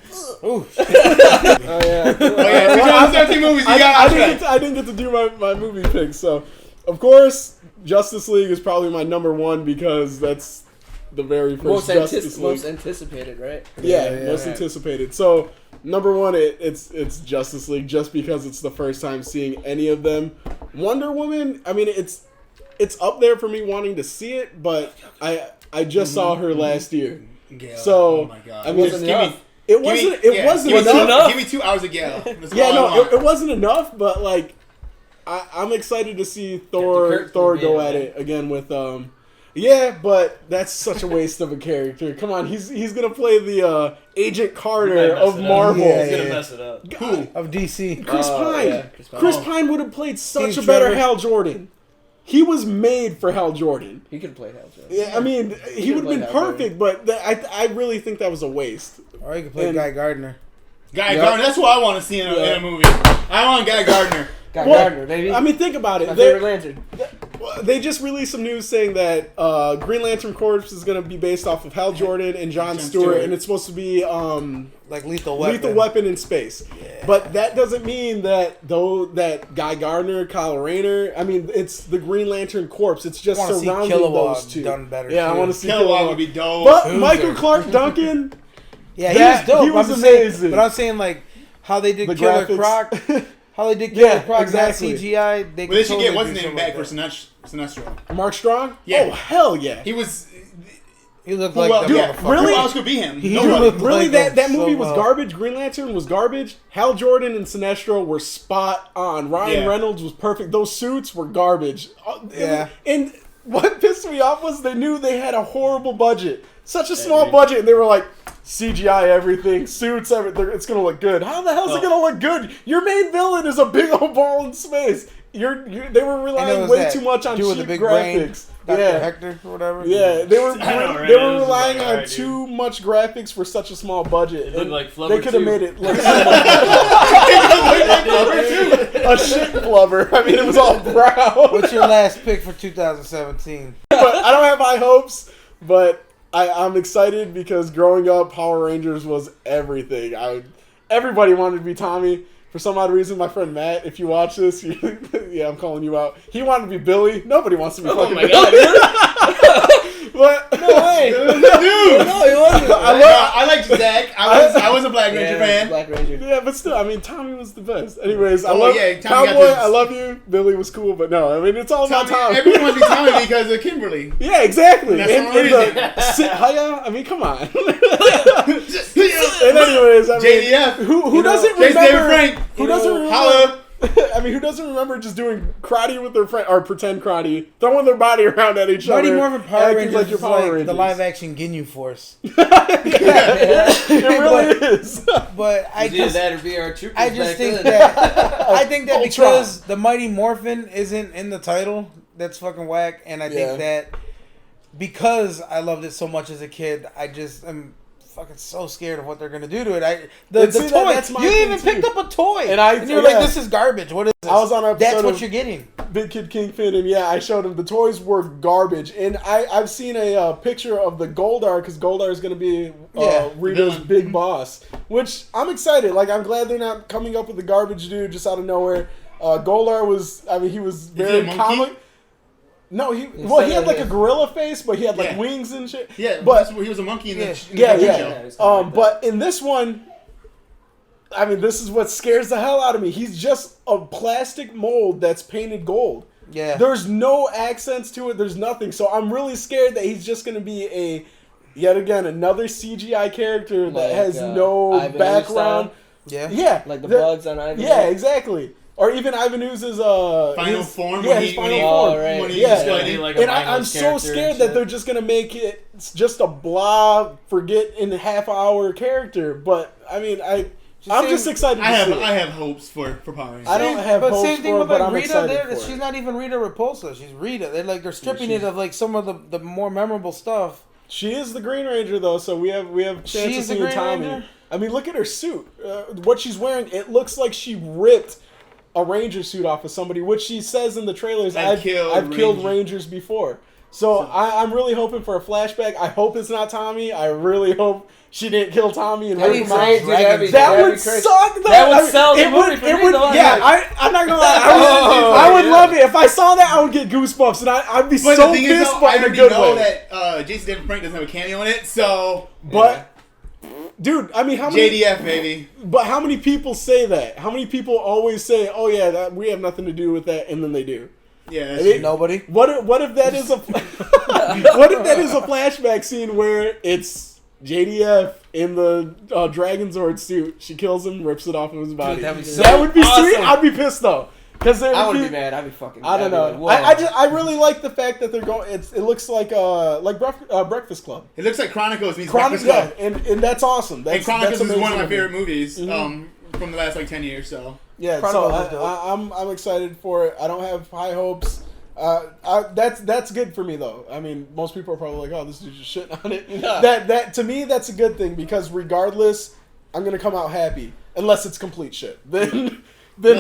Ooh. Oh yeah. Oh yeah, 2013 movies. You got I didn't get to do my movie picks, so of course Justice League is probably my number 1 because that's the very first Justice League. Most anticipated, right? Yeah, Yeah, most yeah. anticipated. So number 1, it's Justice League just because it's the first time seeing any of them. Wonder Woman, I mean it's up there for me wanting to see it, but I just saw her last year. Gail. So, oh my god, I mean, Just enough. give me. It wasn't Give me enough. Give me 2 hours of Gail. That's Yeah, all I no, want. it wasn't enough, but like I'm excited to see Thor Kirk go being at there. it again with yeah, but that's such a waste of a character. Come on, he's gonna play the Agent Carter mess of it up. Marvel. Yeah, He's gonna mess it up. Who? Of DC. Chris Pine. yeah, Chris Pine would have played such Steve a better Trevor. Hal Jordan. he was made for Hal Jordan. He could have played Hal Jordan. Yeah, I mean, he would have been perfect, but I really think that was a waste. Or you could play Guy Gardner. Gardner, that's what I want to see in a movie. I want Guy Gardner. Gardner, baby. I mean, think about it. My favorite Lantern. They just released some news saying that Green Lantern Corps is going to be based off of Hal Jordan and John Stewart, and it's supposed to be like Lethal Weapon. Lethal Weapon in space. Yeah. But that doesn't mean that Guy Gardner, Kyle Rayner, I mean, it's the Green Lantern Corps. It's just surrounding those two. Done better. Yeah, too. I want to see Kilowog would be dope. But Michael Clark Duncan, yeah, he was dope. He was amazing. But I'm saying like how they did Killer Croc. How they did Killer Croc, exactly. not CGI. They should get what's his name back for Sinestro. Mark Strong? Yeah. Oh, hell yeah. He was... He looked like really? Who else could be him? Really, that movie was garbage. Green Lantern was garbage. Hal Jordan and Sinestro were spot on. Ryan Reynolds was perfect. Those suits were garbage. Yeah. And what pissed me off was they knew they had a horrible budget. Such a small budget, and they were like, CGI everything, suits, everything. It's gonna look good. How the hell is it gonna look good? Your main villain is a big old ball in space. They were relying way too much on cheap graphics. Dr. Hector or whatever. Yeah, they were relying on too much graphics for such a small budget. It looked like Flubber. They could have made it look so much a shit Flubber. I mean, it was all brown. What's your last pick for 2017? But I don't have high hopes, but I'm excited because growing up, Power Rangers was everything. Everybody wanted to be Tommy. For some odd reason, my friend Matt, if you watch this, yeah, I'm calling you out. He wanted to be Billy. Nobody wants to be fucking Billy. God, But no way, dude. No, he wasn't. I liked Zach. I was a Black Ranger fan. Black Ranger. Yeah, but still, I mean, Tommy was the best. Anyways, Tommy Cowboy. I love you. Billy was cool, but no, I mean, it's all about Tommy. Everyone wants to be Tommy because of Kimberly. Yeah, exactly. That's the reason. I mean, come on. And anyways, I mean, JDF. Who doesn't Chase David remember? Frank. Who doesn't remember? Holla. I mean, who doesn't remember just doing karate with their friend or pretend karate, throwing their body around at each Mighty other? Morphin Power Rangers like your Power Rangers. the live action Ginyu Force. It really is. But I Either just that or VR Troopers. I just think then. that because the Mighty Morphin isn't in the title, that's fucking whack. And I think that because I loved it so much as a kid, I just am fucking so scared of what they're gonna do to it. The toy. That's my you thing even too. picked up a toy, and you're like, "This is garbage. What is this?" I was on an episode That's what of you're getting. Big Kid Kingpin, and I showed him the toys were garbage. And I've seen a picture of the Goldar because Goldar is going to be Rita's big boss, which I'm excited. Like, I'm glad they're not coming up with the garbage dude just out of nowhere. Goldar was, I mean, he was very comic. No, he had like a gorilla face, but he had like wings and shit. Yeah, but he was a monkey in the show. But in this one, I mean, this is what scares the hell out of me. He's just a plastic mold that's painted gold. Yeah. There's no accents to it. There's nothing. So I'm really scared that he's just going to be yet again, another CGI character that has no Ivan background. Yeah. Like the bugs on Ivan. Yeah, exactly. Or even Ivan Ooze's final form. Yeah, his final form. Right. When he and I'm so scared that they're just gonna make it just a blah, forget in a half hour character. But I mean, I'm just excited. I have hopes for Power Rangers. I don't have hopes same thing for with it, but like I'm Rita. excited for She's it. not even Rita Repulsa. She's Rita. They're stripping it of like some of the more memorable stuff. She is the Green Ranger though, so we have chance of She's the seeing Green Tommy. Ranger? I mean, look at her suit. What she's wearing, it looks like she ripped a Ranger suit off of somebody, which she says in the trailers. I've killed Rangers before. So I'm really hoping for a flashback. I hope it's not Tommy. I really hope she didn't kill Tommy and rip him out. That would suck though. That would sell the movie for me. I'm not gonna lie. I would love it. If I saw that, I would get goosebumps, and I'd be so pissed, but in a good way. That Jason David Frank doesn't have a cameo in it, so dude, I mean, how many JDF baby? But how many people say that? How many people always say, "Oh yeah, we have nothing to do with that," and then they do? Yeah, nobody. What if that is a what if that is a flashback scene where it's JDF in the Dragon Zord suit? She kills him, rips it off of his body. Dude, that would be sweet. I'd be pissed though. I wouldn't be mad. I'd be fucking. I don't know. Like, I really like the fact that they're going. It looks like Breakfast Club. It looks like Chronicles meets Breakfast Club. Yeah, and that's awesome. And Chronicles is one of my favorite movies from the last 10 years. So yeah, so I'm excited for it. I don't have high hopes. That's good for me though. I mean, most people are probably like, "Oh, this is just shitting on it." No. That to me, that's a good thing because regardless, I'm gonna come out happy unless it's complete shit. Then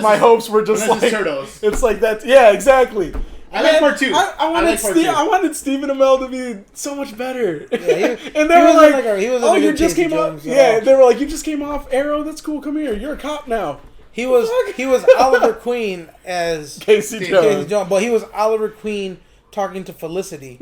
my hopes were just like Turtles. it's like that. Yeah, exactly. I like part 2. I wanted Stephen Amell to be so much better. Yeah, and they were like, "Oh, you just came off." Yeah, they were like, "You just came off Arrow. That's cool. Come here. You're a cop now." He was Oliver Queen as Casey Jones. but he was Oliver Queen talking to Felicity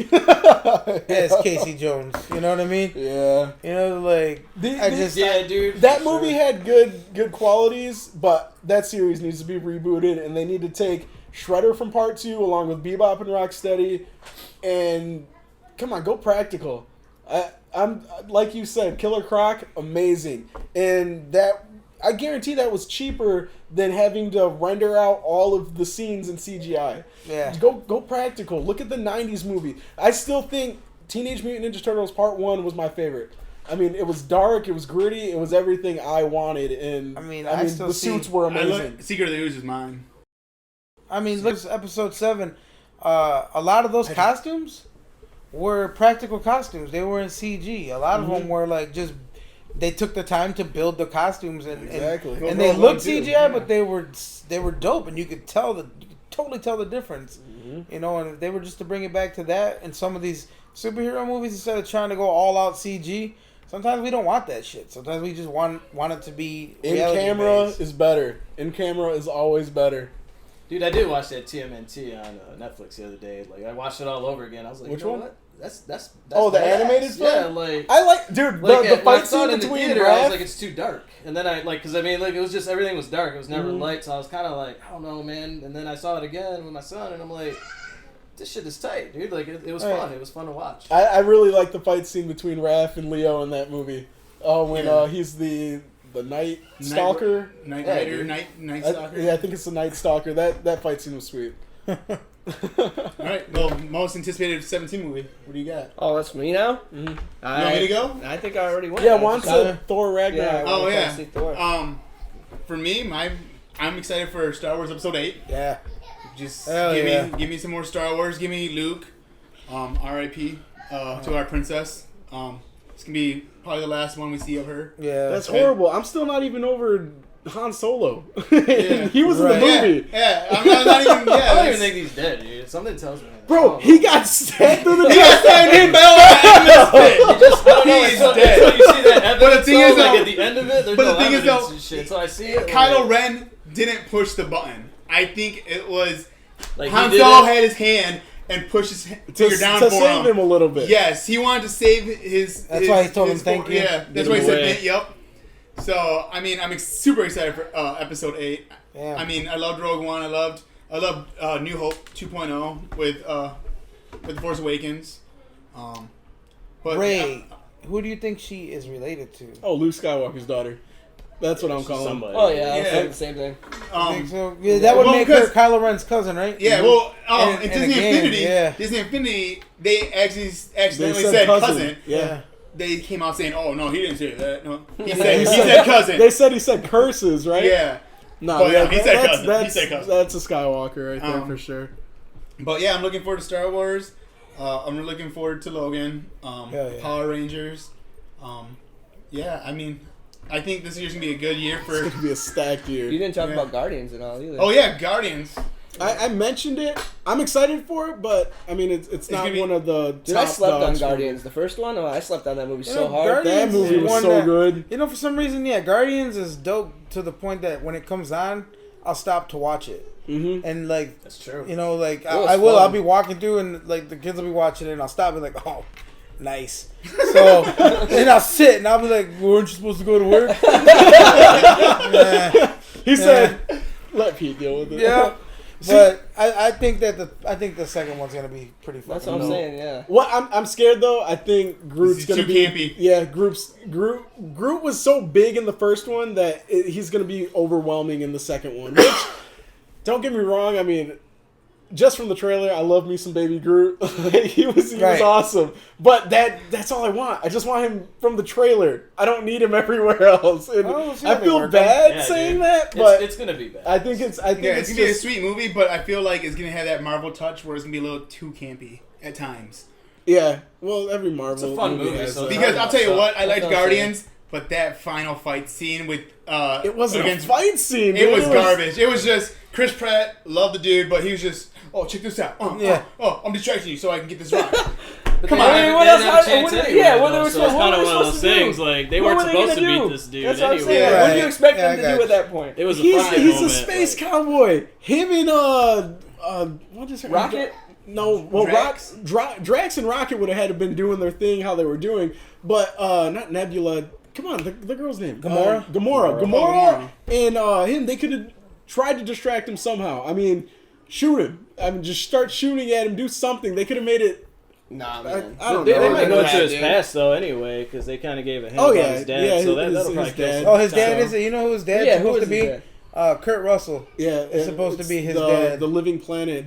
as Casey Jones. You know what I mean? Yeah. You know, like dude. That movie had good qualities, but that series needs to be rebooted, and they need to take Shredder from Part 2 along with Bebop and Rocksteady, and come on, go practical. I'm like you said, Killer Croc, amazing, and that. I guarantee that was cheaper than having to render out all of the scenes in CGI. Yeah. Go practical. Look at the 90s movie. I still think Teenage Mutant Ninja Turtles Part 1 was my favorite. I mean, it was dark, it was gritty, it was everything I wanted, and the suits were amazing. Secret of the Ooze is mine. I mean, look at episode 7. A lot of those costumes were practical costumes. They were in CG. A lot of them were like just... They took the time to build the costumes and they looked CGI, but they were dope, and you could totally tell the difference. Mm-hmm. You know, and if they were just to bring it back to that, and some of these superhero movies, instead of trying to go all out CG, sometimes we don't want that shit. Sometimes we just want it to be in camera is better. In camera is always better. Dude, I did watch that TMNT on Netflix the other day. Like, I watched it all over again. I was like, which you know one? What? That's the badass. animated film? Yeah, like I like, dude, like the fight I saw scene it in the between theater, I was Raph. like, it's too dark. And then because I mean, like, it was just, everything was dark. It was never light, so I was kind of like, I don't know, man. And then I saw it again with my son, and I'm like, this shit is tight, dude. Like, it was fun. It was fun to watch. I really like the fight scene between Raph and Leo in that movie. When he's the Night Stalker. Night Rider, Night Stalker. I think it's the Night Stalker. That fight scene was sweet. Alright, well, most anticipated 17 movie. What do you got? Oh, that's me now? Mm-hmm. You want me to go? I think I already went. Yeah, Juan said Thor Ragnarok. Yeah, Oh, yeah. See Thor. For me, I'm excited for Star Wars Episode 8. Yeah. Just give me some more Star Wars. Give me Luke. R.I.P. To our princess. It's gonna be probably the last one we see of her. Yeah. That's horrible. I'm still not even over Han Solo. He was in the movie. Yeah. I'm not even. Yeah. I don't even think he's dead, dude. Something tells me. Bro, he got stabbed through the He got stabbed in the He's dead. So you see that evidence, But the thing is, like though, at the end of it, there's but no the thing is, evidence though, and shit. So I see it. Kylo Ren didn't push the button. I think it was like Han Solo had his hand and pushed his finger down to for save him a little bit. Yes, he wanted to save his. That's why he told him thank you. Yeah, that's why he said thank you. Yep. So I mean, I'm super excited for Episode 8. Yeah. I mean, I loved Rogue One. I loved New Hope 2.0 with The Force Awakens. But Ray, who do you think she is related to? Oh, Luke Skywalker's daughter. That's what I'm calling him. Oh, yeah, I was saying the same thing. I think so. Yeah, that would make her Kylo Ren's cousin, right? Yeah, well, in in Disney the game, Infinity, yeah. Disney Infinity, they accidentally said said cousin. cousin. Yeah. They came out saying, "Oh no, he didn't say that. No, he said cousin." They said he said curses, right? Yeah, No, But, yeah, he said cousin. He said cousin. That's a Skywalker right there for sure. but yeah, I'm looking forward to Star Wars. I'm really looking forward to Logan. Yeah. Power Rangers. Yeah, I mean, I think this year's gonna be a good year It's for. gonna be a stacked year. You didn't talk about Guardians and all either. Oh yeah, Guardians. I mentioned it. I'm excited for it, but I mean, it's not gonna be- one of the Dude, top I slept on dogs for me. Guardians. The first one? Oh, I slept on that movie You so know, hard. That Guardians movie is was one so that- good. You know, for some reason, yeah, Guardians is dope to the point that when it comes on, I'll stop to watch it. Mm-hmm. And like, That's true. you know, like was I will. fun. I'll be walking through, and like the kids will be watching it, and I'll stop and be like, oh, nice. So then I'll sit, and I'll be like, weren't you supposed to go to work? Yeah. He said, "Let Pete deal with it." Yeah. But I think that the second one's gonna be pretty fun. That's what I'm saying, yeah. What I'm scared though. I think Groot's He's gonna too be campy. Yeah, Groot was so big in the first one that he's gonna be overwhelming in the second one. Which, don't get me wrong. I mean, just from the trailer, I love me some Baby Groot. he was Right. awesome. But that's all I want. I just want him from the trailer. I don't need him everywhere else. And Oh, see, I that feel work. bad Yeah, saying dude. that, but it's gonna be bad. I think it's Yeah, it's gonna be a just sweet movie, but I feel like it's gonna have that Marvel touch where it's gonna be a little too campy at times. yeah. Well, every Marvel It's a fun movie, has so that. Because I'll tell you what, I liked That's what I'm Guardians, but that final fight scene with it wasn't against a fight scene. it dude. was garbage. It was just Chris Pratt, loved the dude, but he was just, oh, check this out. I'm distracting you so I can get this right. But Come they on. didn't- What they else- didn't have a chance what- anyway, yeah, what though, they were so it's supposed- kind what of were one they of those supposed to do? things. Like they What weren't were they supposed to gonna beat do? this dude That's what I'm anyway. saying. Yeah, What do you right. expect Yeah, them I to got do you. at that point? It was a He's fine a moment, space like- cowboy. Him and what is her Rocket? No, well, Drax? Drax and Rocket would have had to been doing their thing how they were doing, but not Nebula. Come on, the girl's name. Gamora? Gamora. Gamora. And him. They could have tried to distract him somehow. I mean, shoot him. I mean, just start shooting at him. Do something. They could have made it. Nah, I man. don't They know. might go into Yeah, his dude. past though, anyway, because they kind of gave a hint Oh, about yeah, his dad. yeah, so his that'll probably kill dad. some Oh, his dad time. is. You know who his dad's Yeah, who supposed is to his be? dad? Kurt Russell. Yeah, It's supposed to be his the, dad. the Living Planet.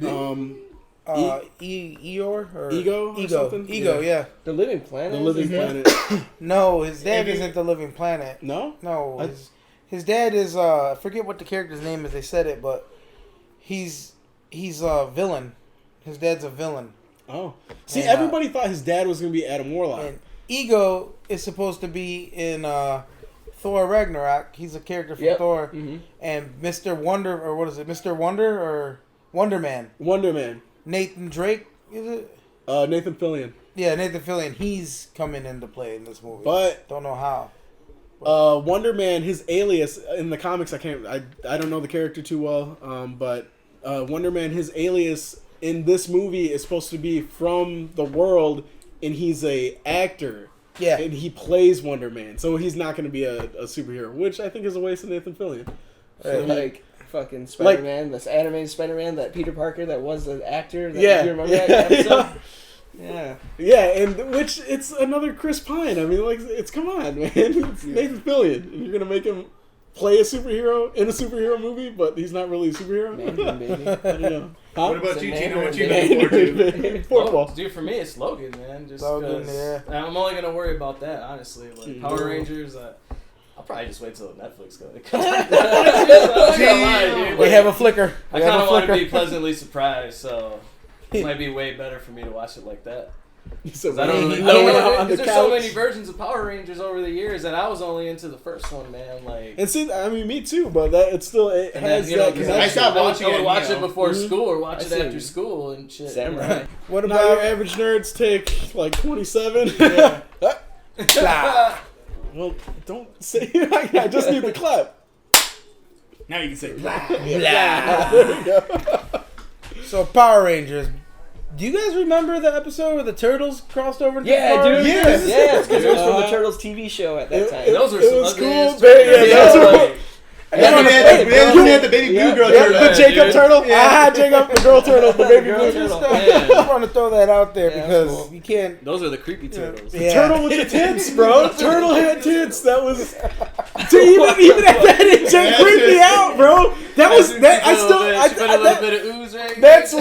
Eeyore or Ego or something? Ego, yeah. The Living Planet? The Living Mm-hmm. Planet. No, his dad Maybe- isn't the Living Planet. No. No, I- his dad is. I forget what the character's name is. They said it, but he's a villain. His dad's a villain. Oh, see, And, everybody thought his dad was gonna be Adam Warlock. And Ego is supposed to be in Thor Ragnarok. He's a character from Yep. Thor. Mm-hmm. And Mr. Wonder, or what is it? Mr. Wonder or Wonder Man? Wonder Man. Nathan Drake, is it? Nathan Fillion. Yeah, Nathan Fillion. He's coming into play in this movie. But don't know how. Wonder Man, his alias in the comics, I don't know the character too well. But Wonder Man, his alias in this movie is supposed to be from the world, and he's a actor. Yeah. And he plays Wonder Man, so he's not going to be a superhero, which I think is a waste of Nathan Fillion. Like fucking Spider-Man, this animated Spider-Man, that Peter Parker that was the actor. That, Yeah. You remember that episode? Yeah. Yeah, and which it's another Chris Pine. I mean, like, it's come on, man. It's Nathan Fillion. And you're gonna make him play a superhero in a superhero movie, but he's not really a superhero. Mandarin, baby. I don't know. Huh? What about It's a you, Tino? Mandarin, What you baby. looking forward to? Football. Oh, dude, for me, it's Logan, man. Just Logan, because yeah. I'm only gonna worry about that, honestly. Like Power Rangers, I'll probably just wait till Netflix goes. I'm not gonna lie, dude. We Like, have a flicker. I We have kind a of want to flicker. be pleasantly surprised, so it might be way better for me to watch it like that. So 'Cause I don't really low know. out on the There's so couch. many versions of Power Rangers over the years, and I was only into the first one, man. Like, And see, I mean, me too, but that it's still it and has then, you know, that 'cause connection. I stopped watching I would it, watch you it know. before Mhm. school or watch I it seen after school and shit. Samurai. What Now your about? average nerds take like 27. Yeah. Blah. Well, don't say. I just need the clap. Now you can say blah. There you go. So Power Rangers. Do you guys remember the episode where the turtles crossed over into Yeah, the Power dude. Rangers? Yeah, because it was from the Turtles TV show at that time. Those were It some was ugly cool. ass They- yeah, turtles. those were- Like, And then we had the baby blue girl Yeah, turtle. the Jacob dude. turtle. Ah, Jacob, the girl turtle, the baby Girl blue turtle. turtle. Man. I want to throw that out there Yeah, because that's cool. you can't. Those are the creepy turtles. Yeah. Turtle with the tits, bro. Turtle had tits. That was even at that age, that That's creeped me just- out, bro. That was that. I still. She put a little that, bit of ooze right. that's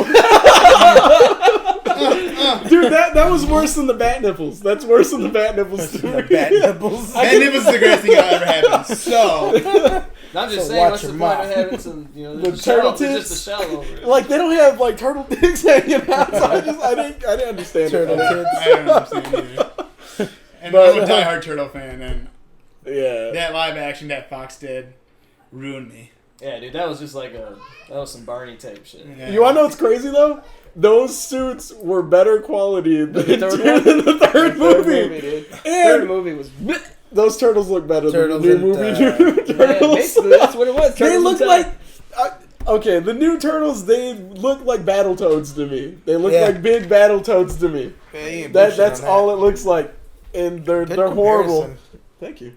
dude. That was worse than the bat nipples. That's worse than the bat nipples. To The me. bat nipples. That nipples is the greatest thing that ever happened. So, I'm just So saying, watch what's the your point mouth. of having some, you know, The there's a turtle shell, there's tits? just a shell over it. Like they don't have like turtle dicks hanging out. So I didn't understand Turtle it. tits. I don't understand either. And But- I'm a diehard turtle fan, and Yeah. that live action that Fox did ruined me. Yeah, dude, that was just like that was some Barney type shit. Yeah. You wanna know what's crazy though? Those suits were better quality than The third than one? the third movie. dude. Third And movie was. those turtles look better Turtles than the new and, movie. Yeah, Turtles. basically, that's what it was. They Turtles look in like Time. okay. The new turtles, they look like Battletoads to me. They look Yeah. like big Battletoads to me. Yeah, you ain't That's bullshitting on all it looks like, and they're Good horrible. comparison. Thank you.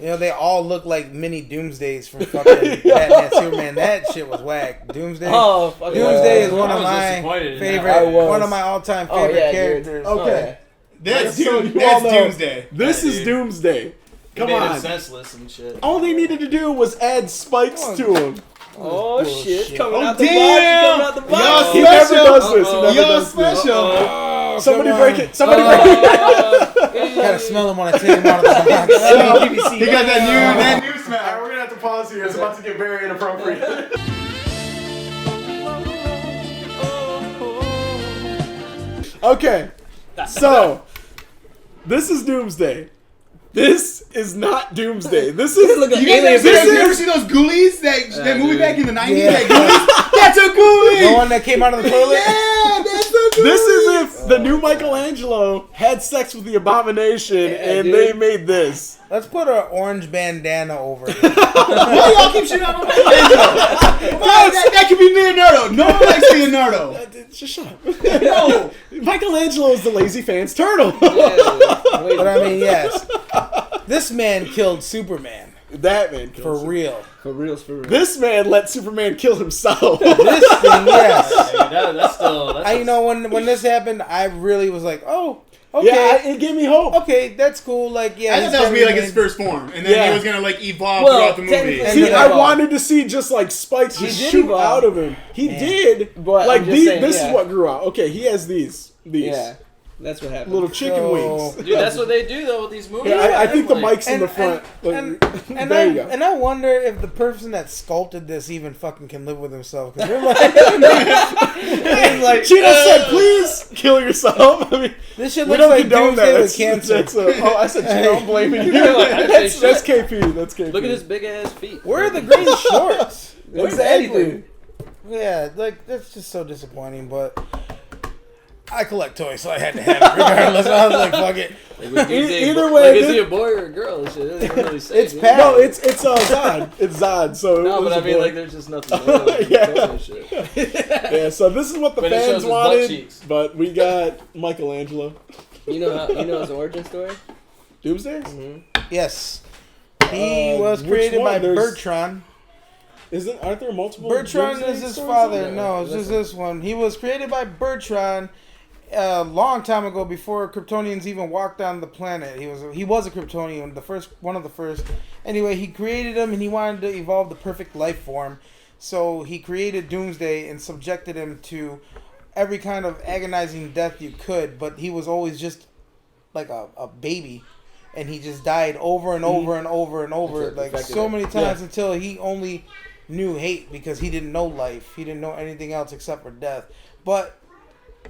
You know, they all look like mini Doomsdays from fucking Batman, Superman. That shit was whack. Doomsday. Oh, fucking Doomsday is I one of was my disappointed in that. favorite, I was. one of my all-time Oh, favorite yeah, dude. characters. Okay. That's So you all that's know- Doomsday. This Yeah, is dude. Doomsday. They Come made him on. senseless and shit. All they needed to do was add spikes to him. Oh shit! It's coming Oh, out the box. damn! It's coming out the box. Y'all He never does this. He Uh-oh. never Y'all does this. special. Oh, Somebody come break on. it. Somebody break it. Gotta smell them when I take them out of the box. He got that new All right, smell. we're gonna have to pause here. It's about to get very inappropriate. Okay, so this is Doomsday. This is not Doomsday. This is Look at You guys Alien ever Versus. see those Ghoulies? That movie dude. back in the 90s? Yeah. That Ghoulies? That's a Ghoulie! The one that came out of the toilet? Yeah, that's a Ghoulie! This is if the new Michelangelo had sex with the Abomination and dude. they made this. Let's put an orange bandana over it. Why y'all keep shitting on Michelangelo? Why? That could be Leonardo. No one likes Leonardo. Just shut up. No. Michelangelo is the lazy fan's turtle. But I mean, yes. This man killed Superman. That man For kills him. real. For real. This man let Superman kill himself. This thing, yes. Hey, that's still. That's You know, when this happened, I really was like, oh, okay. Yeah, it gave me hope. Okay, that's cool. Like, yeah. I thought he's that was gonna be like be his made- first form, and then Yeah. he was gonna like evolve Well, throughout the movie. technically- See, And I then- wanted to see just like spikes He just did shoot evolve. out of him. He Man. did. But like I'm just these, saying, this yeah. is what grew out. Okay, he has these. Yeah, that's what happened. Little chicken So- wings. Dude, that's what they do though with these movies. Yeah, I think the Like, mic's in the front. And there you go. I wonder if the person that sculpted this even fucking can live with himself. Because they're like, it's like, Cheetah said, "Please kill yourself." I mean, this shit we looks don't like condone Doomsday that. with cancer. Oh, I said Cheetah. I'm blaming you. Like, I that's, say that's KP. That's KP. Look at his big ass feet. Where are the green shorts? Where's Exactly. anything? Yeah, like that's just so disappointing. But I collect toys, so I had to have it regardless. I was like, fuck it. Like, Either way, like, is this- he a boy or a girl? Shit, it doesn't really say. It's dude. Pat. No, it's Zod. It's Zod. So No, it was but I a mean, boy. like, there's just nothing there. Like, Yeah. and shit. Yeah, so this is what the But it shows fans his butt wanted, cheeks. but we got Michelangelo. You know his origin story? Doomsday? Yes, he was Which created one? by There's- Bertrand. Aren't there multiple? Bertrand Doomsday is his stories? father. Yeah, No, it's just that's this one. He was created by Bertrand a long time ago, before Kryptonians even walked on the planet. He was a Kryptonian, one of the first. Anyway, he created him, and he wanted to evolve the perfect life form. So he created Doomsday and subjected him to every kind of agonizing death you could. But he was always just like a baby, and he just died over and over and over and over, Until it like affected so him. many times until he only knew hate, because he didn't know life. He didn't know anything else except for death. But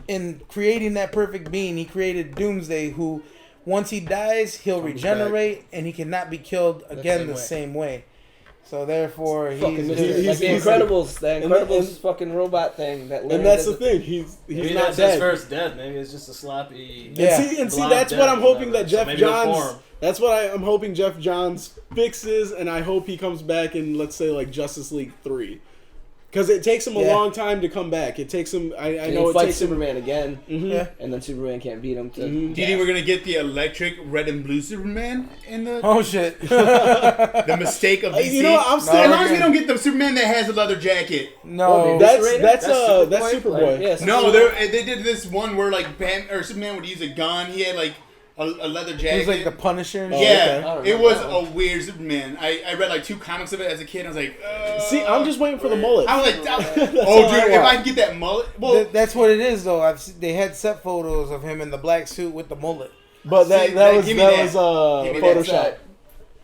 in creating that perfect being, he created Doomsday, who once he dies, he'll Comes regenerate and he cannot be killed again same the way. same way. So therefore, Fucking he's mystery. just, Like the he's- Incredibles, the and- Incredibles and- fucking robot thing that. And that's the thing. He's Maybe not that's dead. his first death. Maybe it's just a sloppy. Yeah. And see, blind that's what death I'm or hoping whatever. that So Jeff maybe he'll Johns. form. That's what I'm hoping Jeff Johns fixes, and I hope he comes back in, let's say, like Justice League 3. Because it takes him a Yeah. long time to come back. It takes him. I And know he it fights takes him. Superman again, yeah. and then Superman can't beat him. To Do you think we're gonna get the electric red and blue Superman in the Oh shit! the mistake of DC? You know what, I'm still- as long as No, we don't get the Superman that has a leather jacket. No, That's Raider? that's That's Superboy. Like, yeah, No, Superman. they did this one where like Superman would use a gun. He had like a leather he jacket. was like the Punisher. And Oh, shit. yeah, okay. I don't it know was that a weird Superman. I read like 2 comics of it as a kid. I was like, See, I'm just waiting for the mullet. I was like, all oh, I dude, if want. I can get that mullet, well, That's what it is, though. They had set photos of him in the black suit with the mullet. But that See, that was give me that that. was Give me that Photoshop. side.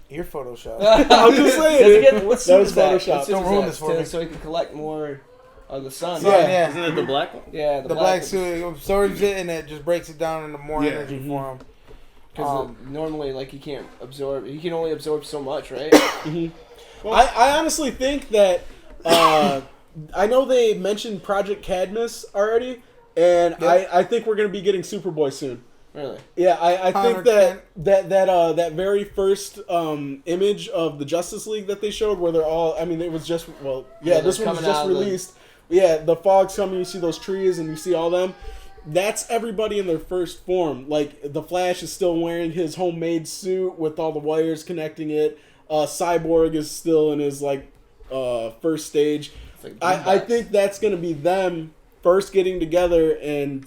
Your Photoshop. I'm just saying. Does he get, what suit That was is that? Photoshop. What suit Don't is ruin that? this for me. So he can collect more of the sun. Yeah, yeah. Isn't it the black one? Yeah, The black suit absorbs it, and it just breaks it down into more Yeah. energy for him. Because normally, like, he can't absorb. He can only absorb so much, right? I honestly think that I know they mentioned Project Cadmus already, and Yep. I think we're gonna be getting Superboy soon. Really? Yeah, I think 100%. that very first image of the Justice League that they showed, where they're all, I mean, it was just, well, yeah, Yeah, this they're one was coming just out of the- released. Yeah, the fog's coming, you see those trees, and you see all them. That's everybody in their first form. Like, the Flash is still wearing his homemade suit with all the wires connecting it. Cyborg is still in his, like, first stage. It's like I boombox. think that's going to be them first getting together, and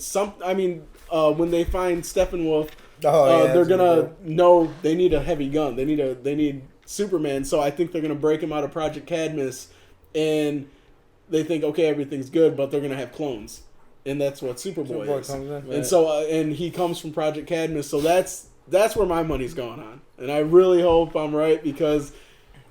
when they find Steppenwolf, Oh, yeah, they're that's gonna good. know they need a heavy gun. They need Superman. So I think they're gonna break him out of Project Cadmus and they think, okay, everything's good, but they're gonna have clones, and that's what Superboy is. Comes in. And Right. so, and he comes from Project Cadmus, so that's where my money's going on, and I really hope I'm right because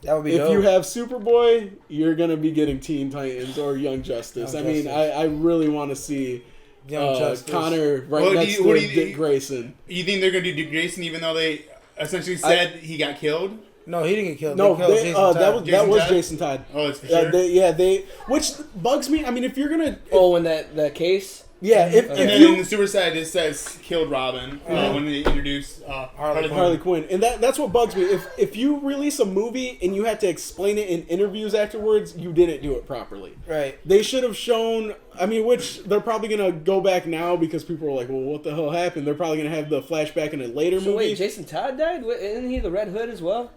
That would be if dope. you have Superboy, you're gonna be getting Teen Titans or Young Justice. Young I mean, Justice. I really want to see Young Justice. Connor right What do next you- what to do you- Dick Grayson. You think they're gonna do Dick Grayson even though they essentially said he got killed? No, he didn't get killed. No, They killed they, Jason that Todd. was Jason Todd? Jason Todd. Oh, it's for sure. They which bugs me. I mean, if you're gonna, Oh, and that case. yeah, if And then in the Suicide, it says killed Robin when they introduced Harley Quinn. Harley Quinn, and that's what bugs me. If you release a movie and you have to explain it in interviews afterwards, you didn't do it properly. Right. They should have shown. I mean, which they're probably gonna go back now because people are like, "Well, what the hell happened?" They're probably gonna have the flashback in a later So movie. wait, Jason Todd died? Isn't he the Red Hood as well?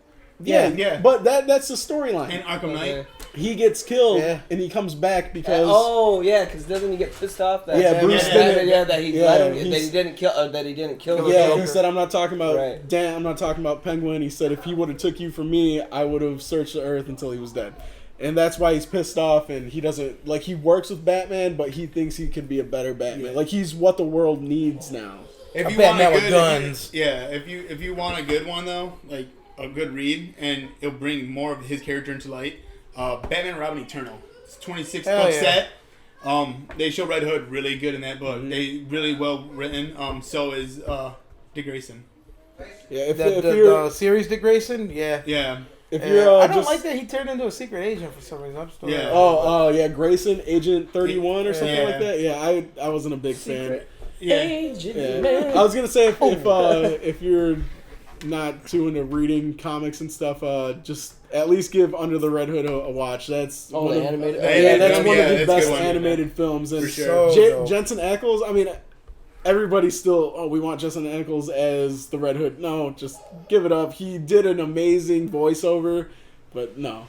Yeah. But that's the storyline. And Arkham Knight. Okay. He gets killed Yeah. and he comes back because Oh yeah, because doesn't he get pissed off that Yeah, Bruce that, didn't- that he yeah, let him, that he's- he didn't kill that he didn't kill the yeah, Joker. he said, "I'm not talking about Right. Dan. I'm not talking about Penguin." He said, "If he would have took you from me, I would have searched the earth until he was dead." And that's why he's pissed off, and he doesn't like. He works with Batman, but he thinks he could be a better Batman. Like he's what the world needs now. If A you Batman want with a good, guns. If you want a good one though, like a good read, and it'll bring more of his character into light. Batman and Robin Eternal. It's 26 Hell book yeah. set. They show Red Hood really good in that book. They really well written. So is Dick Grayson. Yeah, if The you're series Dick Grayson, yeah. Yeah. if Yeah. you're I don't just like that he turned into a secret agent for some reason. I'm still Yeah. oh yeah, Grayson Agent 31 or something Yeah. like that. Yeah, I wasn't a big fan. Yeah. Agent Yeah. Man. I was gonna say if you're not too into reading comics and stuff, just at least give Under the Red Hood a watch. That's Oh, one the of- animated. Yeah, yeah, that's yeah, one of the that's a best good one. animated films. And For sure. So dope. Jensen Ackles, I mean, everybody's still, we want Jensen Ackles as the Red Hood. No, just give it up. He did an amazing voiceover, but no.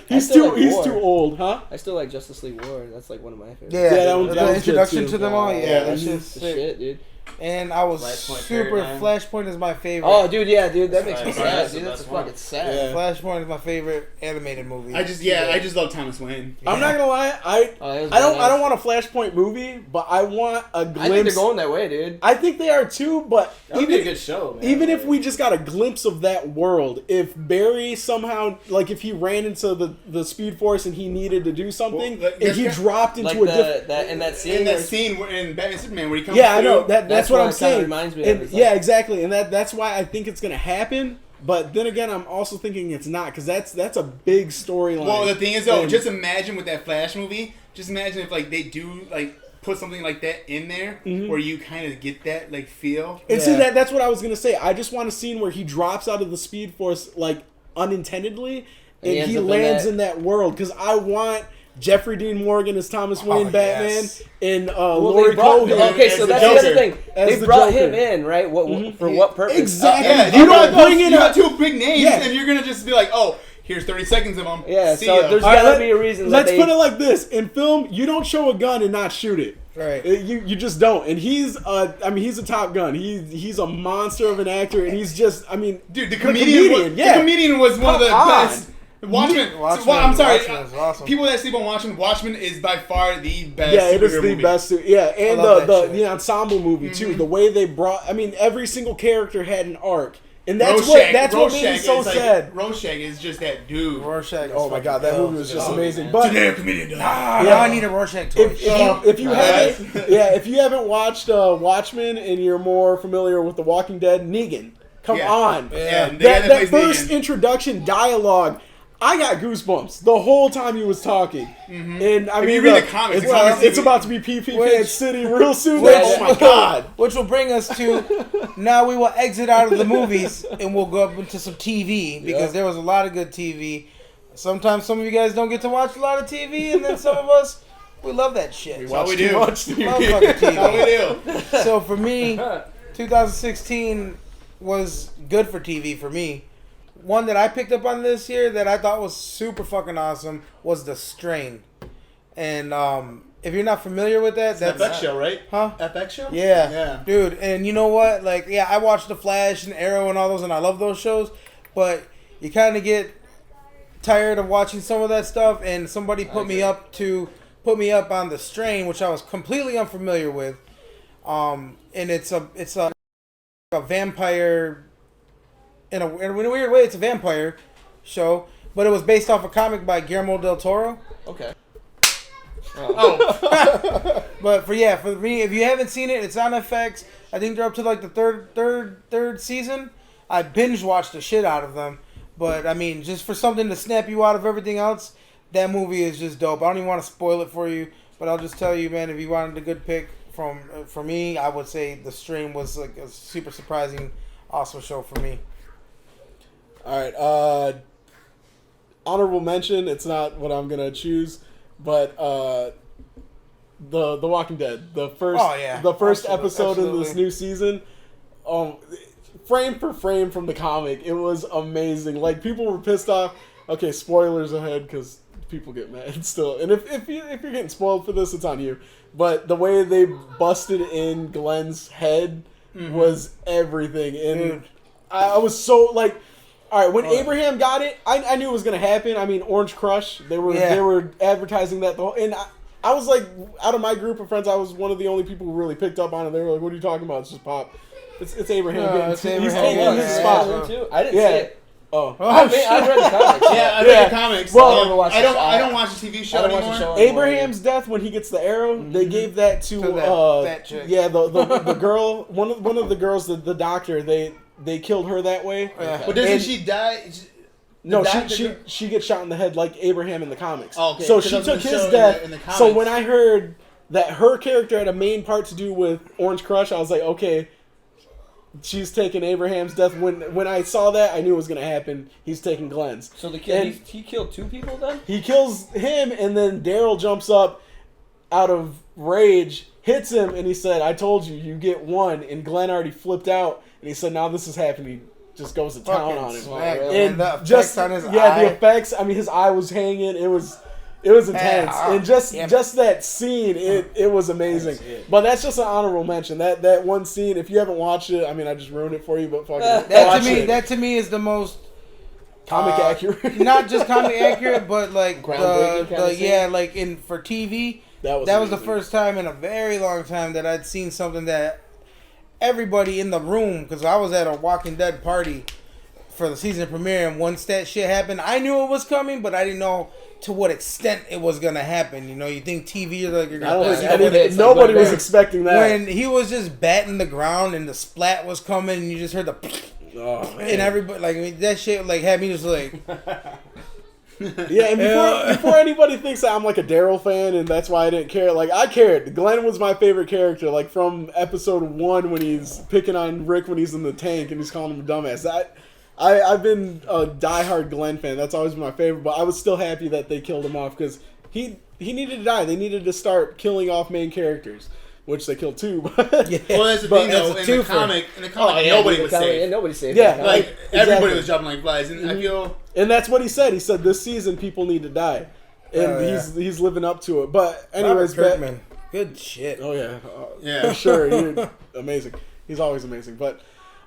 he's still like too War. old, huh? I still like Justice League War. That's like one of my favorites. Yeah, Yeah, that was the good introduction too. to them all. Yeah, Yeah, that's that's just the sick. shit, dude. And I was Flashpoint super. Paradigm. Flashpoint is my favorite. Oh, dude, yeah, dude, that makes me Right, sad, that's the dude. That's best one. fucking sad. Yeah. Flashpoint is my favorite animated movie. I just love Thomas Wayne. I'm not gonna lie, I Oh, I don't want a Flashpoint movie, but I want a glimpse. I think they're going that way, dude. I think they are too, but That would be a good show, man. even if we just got a glimpse of that world, if Barry somehow, like if he ran into the Speed Force and he needed to do something, Well, and he that's- dropped into Like a different... that scene. In that where- scene in Batman Superman where he comes Yeah, I through, know. That's what what I'm it kinda saying. reminds me of. And, It's yeah, like- exactly. And that's why I think it's going to happen. But then again, I'm also thinking it's not, because that's a big storyline. Well, the thing is though, And- just imagine with that Flash movie. Just imagine if like they do like put something like that in there, where you kind of get that like feel. And see, Yeah. that's what I was gonna say. I just want a scene where he drops out of the Speed Force like unintendedly, And he and he ends up lands in in that world. Because I want Jeffrey Dean Morgan as Thomas Wayne Batman, yes. and Well, Laurie they brought, Cohan. okay, as so the that's the other Joker. thing. As They the brought Joker. him in, right? For what purpose? Exactly. Yeah, You don't bring in you a- got two big names, Yeah. and you're gonna just be like, oh, here's 30 seconds of them. Yeah, See so ya. there's All right, gotta be a reason. Let's that they, put it like this: in film, you don't show a gun and not shoot it. Right. You just don't. And he's he's a Top Gun. He's a monster of an actor, and he's just Dude, the comedian was one of the Come on. best. Watchmen. Watchmen- I'm sorry. Watchmen is awesome. People that sleep on Watchmen. Watchmen is by far the best. Yeah, it is superhero the movie. best. Yeah, and love that the shit. ensemble movie too. The way they brought, every single character had an arc, and that's what made me so is like, sad. Rorschach is just that dude. Rorschach. is Oh my fucking god, that dope. movie was just Oh, amazing. man. But Today a comedian died. Ah, Yeah. now I need a Rorschach toy. if you haven't, if you haven't watched Watchmen and you're more familiar with The Walking Dead, Negan, come Yeah. on, Yeah, the guy that that plays first Negan. introduction dialogue. I got goosebumps the whole time he was talking, and I If mean, you read look, the comics, it's, the comics it's even- about to be PP Which- Fan City real soon. Which- Oh my god! Which will bring us to now we will exit out of the movies and we'll go up into some TV because Yeah. there was a lot of good TV. Sometimes some of you guys don't get to watch a lot of TV, and then some of us we love that shit. That's how we too do. much TV. Love fucking That's how we TV. do. So for me, 2016 was good for TV for me. One that I picked up on this year that I thought was super fucking awesome was The Strain. And if you're not familiar with that, that's FX show, right? Huh? FX show? Yeah. Yeah. Dude, and you know what? Like, yeah, I watched The Flash and Arrow and all those, and I love those shows, but you kind of get tired of watching some of that stuff, and somebody put me up on The Strain, which I was completely unfamiliar with. And it's a vampire in a weird way. It's a vampire show, but it was based off a comic by Guillermo del Toro. Okay. But for me, if you haven't seen it, it's on FX. I think they're up to like the third season. I binge watched the shit out of them. But I mean, just for something to snap you out of everything else, that movie is just dope. I don't even want to spoil it for you, but I'll just tell you, man, if you wanted a good pick for me, I would say The Strain was like a super surprising, awesome show for me. All right. Honorable mention. It's not what I'm gonna choose, but the Walking Dead, the first episode in this new season, frame for frame from the comic, it was amazing. Like, people were pissed off. Okay, spoilers ahead because people get mad still. And if you're getting spoiled for this, it's on you. But the way they busted in Glenn's head was everything. And I was so like, all right, when Abraham got it, I knew it was gonna happen. I mean, Orange Crush, they were advertising that the whole, and I was like, out of my group of friends, I was one of the only people who really picked up on it. They were like, "What are you talking about? It's just pop." It's Abraham. He's taking his spot. I didn't see it. Oh, I read the comics. Yeah, I read the comics. Well, I don't watch the TV show anymore. Abraham's death, when he gets the arrow, they gave that to that chick. Yeah, the girl, one of the girls, the doctor. They killed her that way. But doesn't she die? No, she gets shot in the head like Abraham in the comics. Oh, okay. So she took his death. In the so when I heard that her character had a main part to do with Orange Crush, I was like, okay, she's taking Abraham's death. When I saw that, I knew it was going to happen. He's taking Glenn's. So the kid, he killed two people then? He kills him, and then Daryl jumps up out of rage, hits him, and he said, "I told you, you get one." And Glenn already flipped out, and he said, "Now this is happening." Just goes to town on him. And the effects on his eye. The effects. I mean, his eye was hanging. It was intense. And just that scene, it was amazing. But that's just an honorable mention. That one scene, if you haven't watched it, I mean, I just ruined it for you, but fucking watch it. That to me is the most comic accurate. Not just comic accurate, but like groundbreaking like for TV. That was the first time in a very long time that I'd seen something that everybody in the room, because I was at a Walking Dead party for the season premiere, and once that shit happened, I knew it was coming, but I didn't know to what extent it was gonna happen. You know, you think TV is like you're gonna. Nobody was expecting that. When he was just batting the ground and the splat was coming, and you just heard the. Oh, and everybody that shit had me just like. Yeah, and before anybody thinks that I'm like a Daryl fan and that's why I didn't care, like, I cared. Glenn was my favorite character, like from episode 1 when he's picking on Rick when he's in the tank and he's calling him a dumbass. I've been a diehard Glenn fan. That's always been my favorite, but I was still happy that they killed him off because he needed to die. They needed to start killing off main characters. Which they killed too. Well, that's the thing, though. In the comic, nobody was safe. Yeah, nobody's safe. Yeah, everybody was jumping like flies, and I feel. And that's what he said. He said this season people need to die, and he's living up to it. But anyways, Kirkman, good shit. Oh yeah, for sure. You're amazing. He's always amazing. But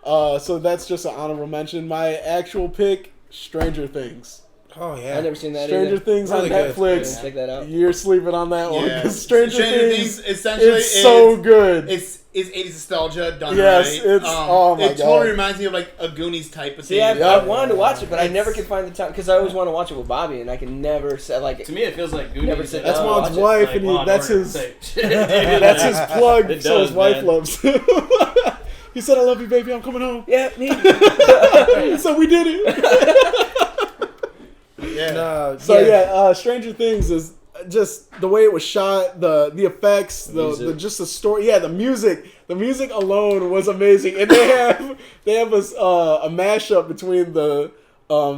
so that's just an honorable mention. My actual pick, Stranger Things. Oh yeah, I've never seen that. Stranger Things really on Netflix. Check that out. You're sleeping on that one. Yeah. Stranger Things essentially it's so good. It's 80s nostalgia done yes, right. It's oh my god. It totally reminds me of like a Goonies type of thing. Yeah, I wanted to watch it, but I never could find the time because I always want to watch it with Bobby, and I can never say like. To me, it feels like Goonies. Never sit That's down Mom's wife, and that's his. That's his plug. It So does, his wife man. loves. He said, "I love you, baby. I'm coming home." Yeah, me. So we did it. Yeah. Stranger Things is just the way it was shot, the effects, the just the story. Yeah, the music. The music alone was amazing, and they have a mashup between the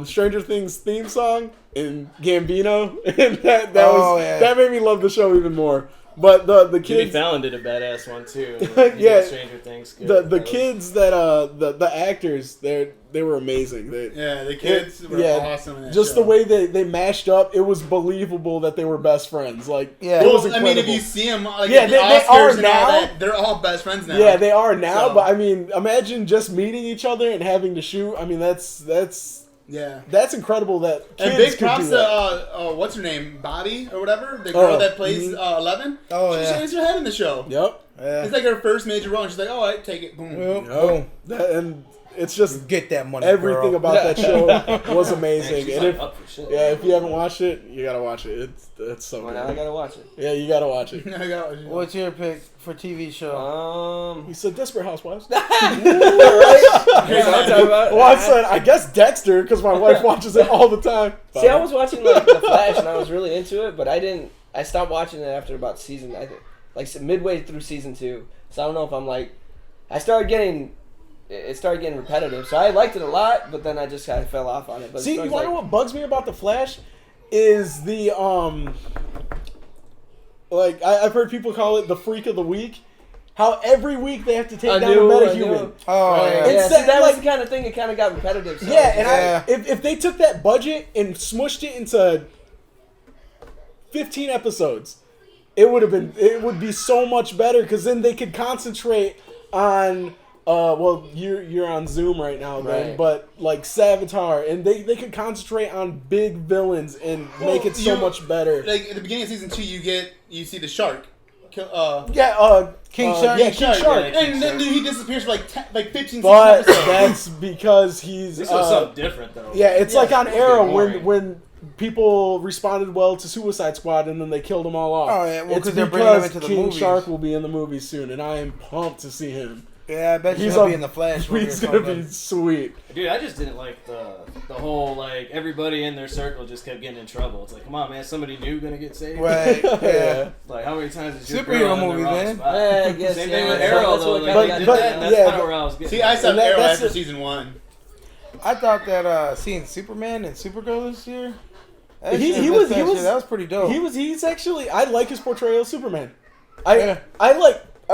Stranger Things theme song and Gambino, and that made me love the show even more. But the kids, Jimmy Fallon did a badass one too. Yeah, Stranger Things. Good. The kids that the actors they were amazing. The kids were awesome. In that just show. the way they mashed up, it was believable that they were best friends. Like yeah, it was I incredible. mean, if you see them, like Yeah, the they Oscars are and now. all that, they're all best friends now. Yeah, they are now. So- But I mean, imagine just meeting each other and having to shoot. I mean, that's Yeah. That's incredible that kids And big could props do to that. what's her name, Bobby or whatever, the girl that plays 11. Oh, She yeah. shaves her head in the show. Yep. Yeah. It's like her first major role, and she's like, "Oh, I take it." Boom. Well, Yep. boom. And it's just Get that money, everything girl. about that show was amazing. She's And like if up for shit. if you haven't watched it, you gotta watch it. It's so Well, now I good. gotta watch it. Yeah, you gotta watch it. What's your pick for TV show? He said Desperate Housewives. Well, Well, I said I guess Dexter because my wife watches it all the time. See, I was watching like The Flash and I was really into it, but I didn't. I stopped watching it after about season, I think, like midway through season 2. So I don't know if I'm like, it started getting repetitive. So I liked it a lot, but then I just kind of fell off on it. But See, as far you as, want to know like, what bugs me about the Flash is the like I've heard people call it the freak of the week. How every week they have to take down a metahuman. Oh, Right, yeah. yeah. Instead, See, that like- was the kind of thing that kind of got repetitive. So Yeah, and Yeah. if they took that budget and smushed it into 15 episodes, it would be so much better because then they could concentrate on well you're on Zoom right now then, Right. but like Savitar, and they could concentrate on big villains and make it so much better. Like at the beginning of season 2, you see the shark. King Shark. Yeah, King Shark. and then he disappears for like 15 But episodes. that's because he's This was something different though. yeah, it's like on Arrow boring. when people responded well to Suicide Squad and then they killed them all off. Oh, yeah, well, it's 'cause they're bringing him into the King movies. Shark will be in the movie soon, and I am pumped to see him. Yeah, I bet He's he'll a- be in the Flash. movie or He's gonna be something. sweet. Dude, I just didn't like the whole like everybody in their circle just kept getting in trouble. It's like, come on, man, somebody new gonna get saved. Right. Yeah. Like, how many times is your Superhero girl in the movies, wrong man. spot? Yeah, I guess, Same yeah, thing with that's Arrow what though. kinda Like, got they me. did But- that, and that's yeah, kind of but- where I was getting. See, I saw And Arrow that's after it. season 1. I thought that seeing Superman and Supergirl this year. He was that was pretty dope. He's actually I like his portrayal of Superman. Yeah. I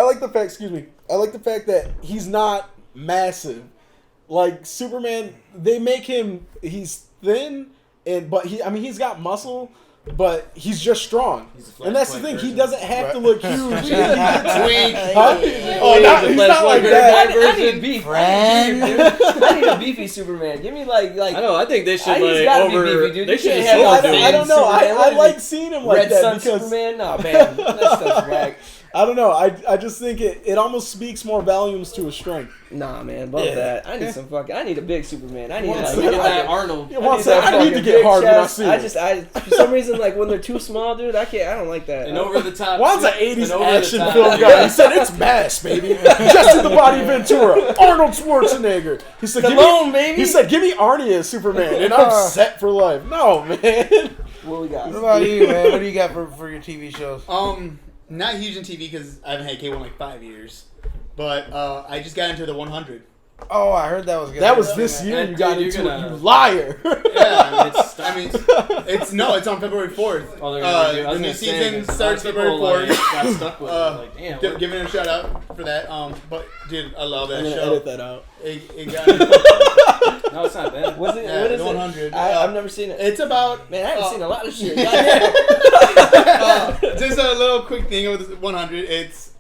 like the fact. Excuse me. I like the fact that he's not massive. Like Superman, they make him. He's thin, but he's got muscle, but he's just strong. He's a And that's the flashpoint thing. He version. doesn't have to look huge. Twink. Huh? Oh, he's not like that. I need beef. I need a beefy Superman. Give me like I know. I think they should he's like gotta be over. beefy, dude. They You should can't have have sold like I him. don't know. Superman, I what like is seeing him like Red that Sun because Superman. No, man, that stuff's whack. I don't know. I just think it almost speaks more volumes to his strength. Nah, man, bump that. I need some fucking. I need a big Superman. I need Once like, Look at that fucking- Arnold. Yeah, once that I need to fucking get big hard when I chest. see it. For some reason, like when they're too small, dude, I don't like that. And over the top. Juan's an and 80s over the action top, film dude. guy. He said, it's mass, baby. Jesse the Body Ventura. Arnold Schwarzenegger. He said, Stallone, baby. He said, give me Arnie as Superman, and I'm set for life. No, man. What we got? What about you, man? What do you got for your TV shows? Not huge in TV because I haven't had cable in like 5 years. But I just got into the 100. Oh, I heard that was good. That was this year And you got dude, into you're it, you gonna- liar. Yeah, it's on February 4th. Oh, they're gonna do. I The was new gonna say, season 'cause starts a lot of February people, 4th. Like, got stuck with it. Like, damn. what- Giving it a shout out for that. But dude, I love that I'm gonna show. edit that out. It got No, it's not bad. Was it? Yeah, What is the it? 100. I've never seen it. It's about Man, I haven't seen a lot of shit. just a little quick thing with this 100. It's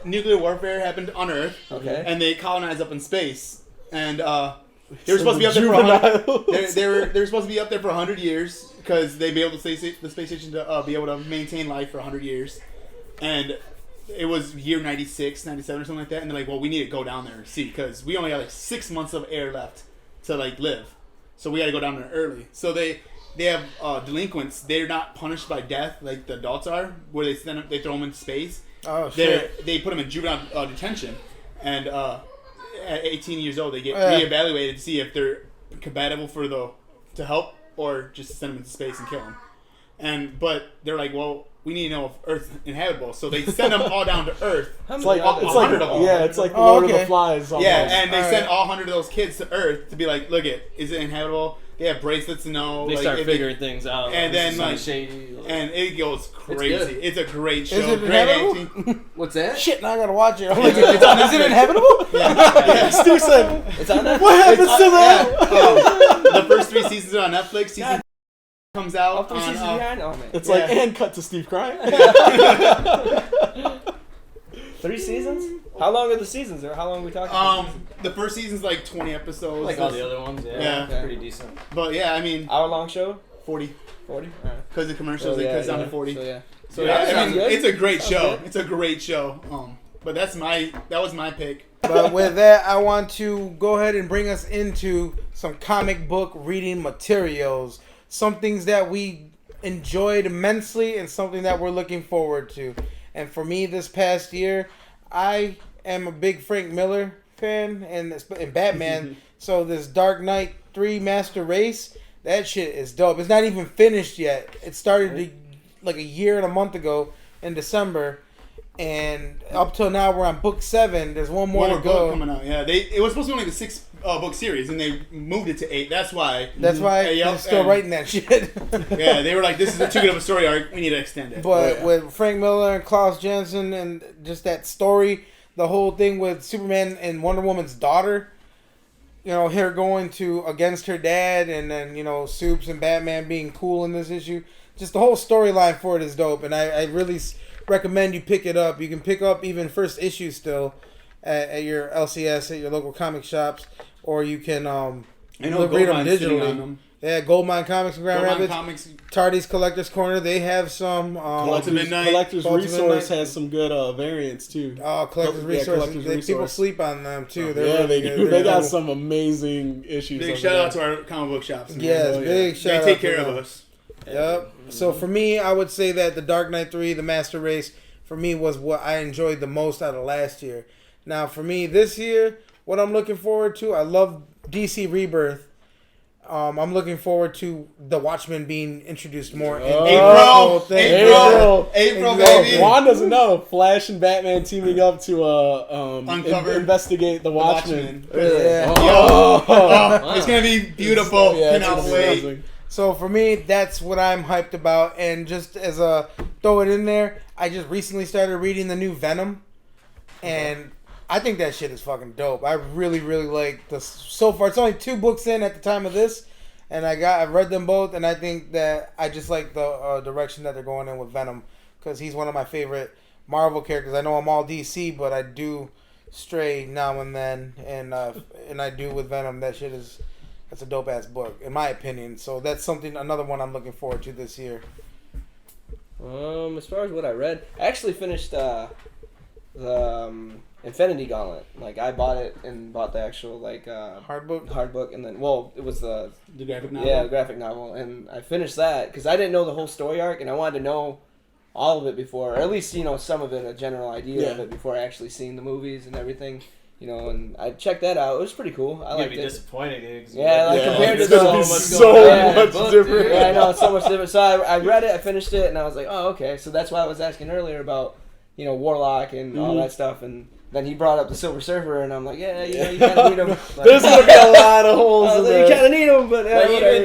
nuclear warfare happened on Earth, Okay. and they colonized up in space, and they were supposed to be up there for 100. They were supposed to be up there for 100 years because they'd be able to the space station to be able to maintain life for 100 years, and it was year 96, 97 or something like that, and they're like, well, we need to go down there and see because we only got like 6 months of air left to like live, so we got to go down there early. So they have delinquents. They're not punished by death like the adults are, where they they throw them in space. Oh shit. They put them in juvenile detention, and at 18 years old they get Yeah. reevaluated to see if they're compatible to help or just send them into space and kill them. But they're like, well, we need to know if Earth's inhabitable, so they send them all down to Earth. It's like, All- it's 100 like of them. yeah, it's like the Oh, Lord of okay. the Flies. Almost. Yeah, and they All send right. all 100 of those kids to Earth to be like, look is it inhabitable? They have bracelets to know. They like, start if figuring things out. and This then, is kinda like- shady. and it goes crazy. good. It's a great show. Is it Great inhabitable? acting. What's that? Shit, now I gotta watch it. It's Is it inhabitable? Yeah. Stu said, It's on that. what happens to that? The first 3 seasons are on Netflix. Season comes All out 3 on, seasons behind? Oh, man. It's like, Yeah. and cut to Steve crying. 3 seasons? How long are the seasons, or how long are we talking? The first season's like 20 episodes. Like all the other ones, yeah. Yeah. Okay. Pretty decent. But yeah, I mean, Hour-long show? 40. 40? Because the commercials, it cuts down to 40. So, yeah. So Yeah, that I sounds mean, good. it's a great Sounds show. good. It's a great show. But that was my pick. But with that, I want to go ahead and bring us into some comic book reading materials. Some things that we enjoyed immensely and something that we're looking forward to. And for me this past year, I am a big Frank Miller fan and Batman. So this Dark Knight 3 Master Race, that shit is dope. It's not even finished yet. It started like a year and a month ago in December. And up till now, we're on book 7. There's one more to go. Book coming out. Yeah, it was supposed to be only the 6 book series, and they moved it to 8. That's why. They're still writing that shit. Yeah, they were like, "This is too good of a story arc. We need to extend it." But with Frank Miller and Klaus Janson and just that story, the whole thing with Superman and Wonder Woman's daughter, her going against her dad, and then Supes and Batman being cool in this issue. Just the whole storyline for it is dope, and I really recommend you pick it up. You can pick up even first issue still at your LCS, at your local comic shops, or you can read them digitally. Yeah, Goldmine Comics in Grand Rapids. Comics. Tardy's Collector's Corner, they have some. Collector's Resource has some good variants too. Oh, Collector's Resource. People sleep on them too. They do. They got some amazing issues. Big shout out to our comic book shops. Man. Yes, big shout out. They take care of us. Yep. So for me, I would say that the Dark Knight 3, the Master Race, for me was what I enjoyed the most out of last year. Now for me this year, what I'm looking forward to, I love DC Rebirth. I'm looking forward to the Watchmen being introduced more. April, baby. Juan doesn't know. Flash and Batman teaming up to investigate the Watchmen. Yeah. It's gonna be beautiful. Cannot wait. So for me, that's what I'm hyped about. And just as a throw it in there, I just recently started reading the new Venom, and I think that shit is fucking dope. I really, really like this so far. It's only 2 books in at the time of this, and I've read them both, and I think that I just like the direction that they're going in with Venom, because he's one of my favorite Marvel characters. I know I'm all DC, but I do stray now and then, and I do with Venom. That's a dope ass book, in my opinion. So that's another one I'm looking forward to this year. As far as what I read, I actually finished the Infinity Gauntlet. Like, I bought it and bought the actual hard book, and then it was the graphic novel. Yeah, the graphic novel, and I finished that because I didn't know the whole story arc, and I wanted to know all of it before, or at least some of it, a general idea of it before I actually seen the movies and everything. And I checked that out. It was pretty cool. I liked it. You'd be disappointed, compared to so much different. Yeah, I know, it's so much different. So I read it, I finished it, and I was like, oh, okay. So that's why I was asking earlier about, Warlock and all that stuff, and then he brought up the Silver Surfer, and I'm like, yeah, you kind of need him. There's gonna be a lot of holes in there. You kind of need him, but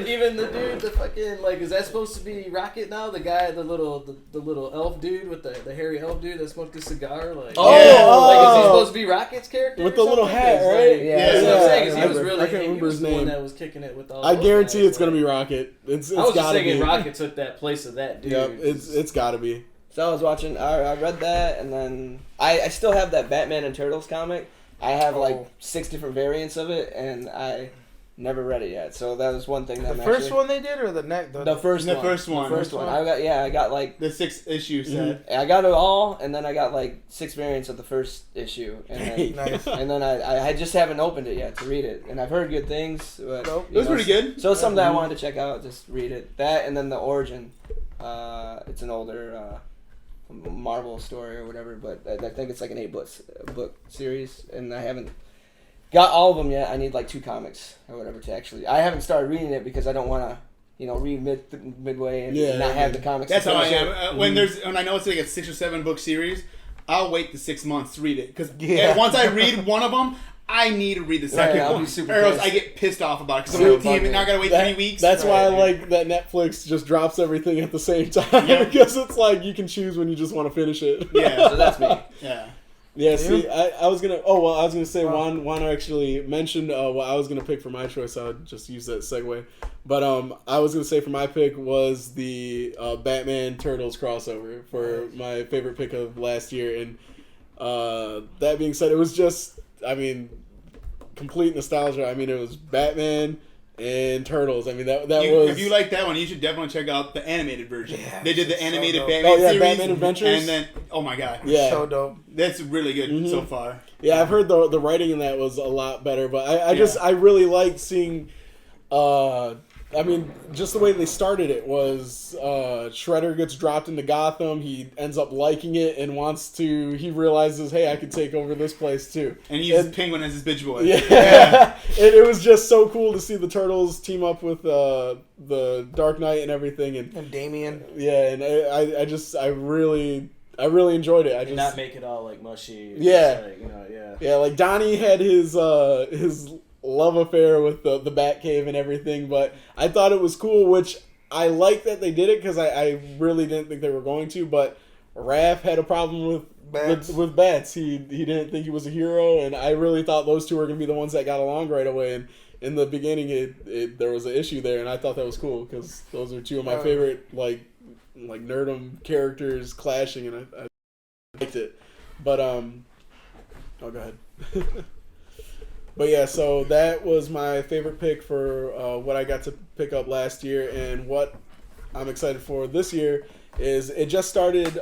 even the dude, the fucking is that supposed to be Rocket now? The guy, the little elf dude with the hairy elf dude that smoked a cigar, is he supposed to be Rocket's character with the little hat, right? Yeah, that's what I'm saying. 'Cause he was I really can't remember his the one name. that was kicking it with all. I guarantee guys, it's gonna be Rocket. It's I was just gotta thinking be. Rocket took that place of that dude. Yep, it's gotta be. So I was watching. I read that, and then I still have that Batman and Turtles comic. I have 6 different variants of it, and I never read it yet. So that was one thing that the first one they did, or the next? The first one. The first one. I got the 6 issue set. I got it all, and then I got 6 variants of the first issue, and then, Nice. And then I just haven't opened it yet to read it, and I've heard good things. But, It was pretty good. So it's something that I wanted to check out. Just read it. That, and then the Origin. It's an older Marvel story or whatever, but I think it's an 8 book series, and I haven't got all of them yet. I need 2 comics or whatever to actually. I haven't started reading it because I don't want to, read midway and not have the comics. That's how I am. When I know it's a 6 or 7 book series, I'll wait the 6 months to read it, because once I read one of them, I need to read the second one. Or else I get pissed off about it, because I'm like, damn it, now I gotta wait 3 weeks. That's why I like that Netflix just drops everything at the same time, because it's you can choose when you just want to finish it. Yeah, so that's me. Yeah, see, I was gonna say Juan actually mentioned what I was gonna pick for my choice. I would just use that segue. But I was gonna say for my pick was the Batman Turtles crossover for my favorite pick of last year, and That being said, it was just, I mean, complete nostalgia. I mean, it was Batman and Turtles. I mean, that was... If you like that one, you should definitely check out the animated version. Yeah, they did the animated so Batman series. Batman Adventures. And then, oh my god. Yeah. So dope. That's really good so far. Yeah, I've heard the writing in that was a lot better, but I really liked seeing... I mean, just the way they started it was Shredder gets dropped into Gotham. He ends up liking it and he realizes, hey, I could take over this place too. And he uses Penguin as his bitch boy. Yeah. And it was just so cool to see the Turtles team up with the Dark Knight and everything. And Damien. Yeah, and I really enjoyed it. And not make it all like mushy. Yeah. Like, Yeah, like Donnie had his love affair with the Batcave and everything, but I thought it was cool, which I like that they did it because I really didn't think they were going to, but Raph had a problem with Bats. He didn't think he was a hero, and I really thought those two were going to be the ones that got along right away, and in the beginning there was an issue there, and I thought that was cool because those are two of my favorite like nerdum characters clashing, and I liked it. But go ahead. But yeah, so that was my favorite pick for what I got to pick up last year, and what I'm excited for this year is it just started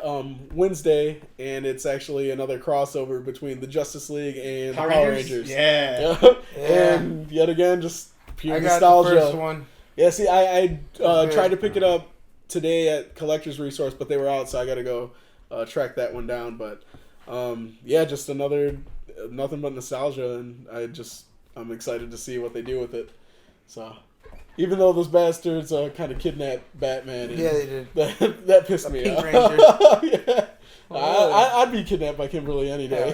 Wednesday, and it's actually another crossover between the Justice League and the Power Rangers. Yeah. And yet again, just pure nostalgia. I got the first one. Yeah, see, I tried to pick it up today at Collector's Resource, but they were out, so I got to go track that one down. But yeah, just nothing but nostalgia, and I'm excited to see what they do with it. So, even though those bastards kind of kidnapped Batman, and yeah, they did. That pissed me off. Yeah. I'd be kidnapped by Kimberly any day.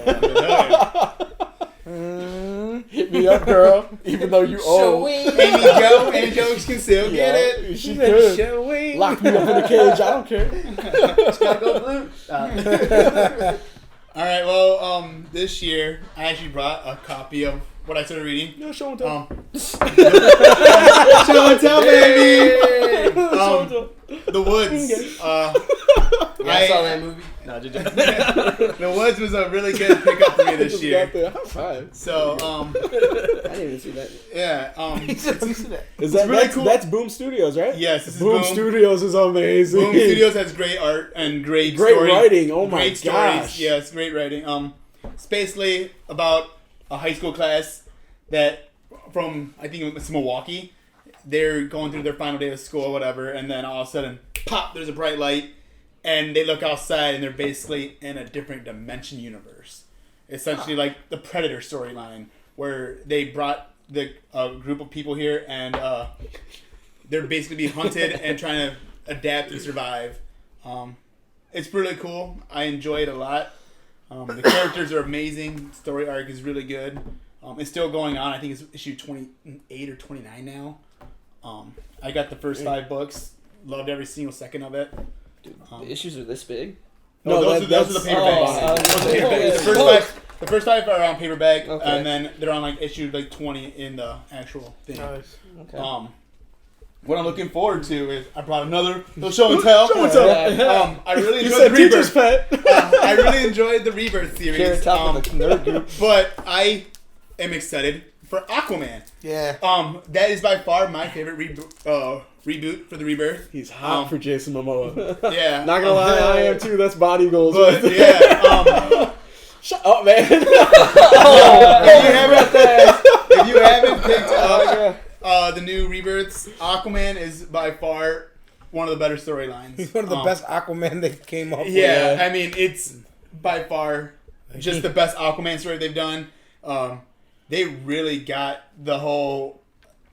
Hit me up, girl. Even though you owe. Amy Jokes can still get it. She could. Lock me up in a cage. I don't care. Just gotta go blue. All right, well, this year I actually brought a copy of what I started reading. No, show and tell. Show and tell, baby. The Woods. I saw that movie. No, did you? The Woods was a really good pickup for me this year. High five. So, I didn't even see that. Yeah. Is that really cool. That's Boom Studios, right? Yes, this is Boom Studios is amazing. Boom Studios has great art and great story. Writing. Oh my great gosh. Stories. Yes, great writing. It's basically about a high school class that from, I think it's Milwaukee. They're going through their final day of school or whatever, and then all of a sudden, pop, there's a bright light, and they look outside and they're basically in a different dimension universe. Essentially like the Predator storyline, where they brought the group of people here and they're basically being hunted and trying to adapt and survive. It's really cool. I enjoy it a lot. The characters are amazing. Story arc is really good. It's still going on. I think it's issue 28 or 29 now. I got the first 5 books. Loved every single second of it. Dude, the issues are this big? No, those are the paperbacks. The first 5 are on paperback, and then they're on like issue like 20 in the actual thing. Nice. Okay. What I'm looking forward to is I brought another little show and tell. I really You enjoyed said the teacher's Rebirth. pet. I really enjoyed the Rebirth series. Carrot top of the nerd group. But I am excited for Aquaman. Yeah. That is by far my favorite reboot for the Rebirth. He's hot for Jason Momoa. Yeah. Not gonna lie, I am too. That's body goals. But yeah. Shut up, man. If you haven't picked up the new Rebirths, Aquaman is by far one of the better storylines. He's one of the best Aquaman they came up with. Yeah, I mean, it's by far just the best Aquaman story they've done. They really got the whole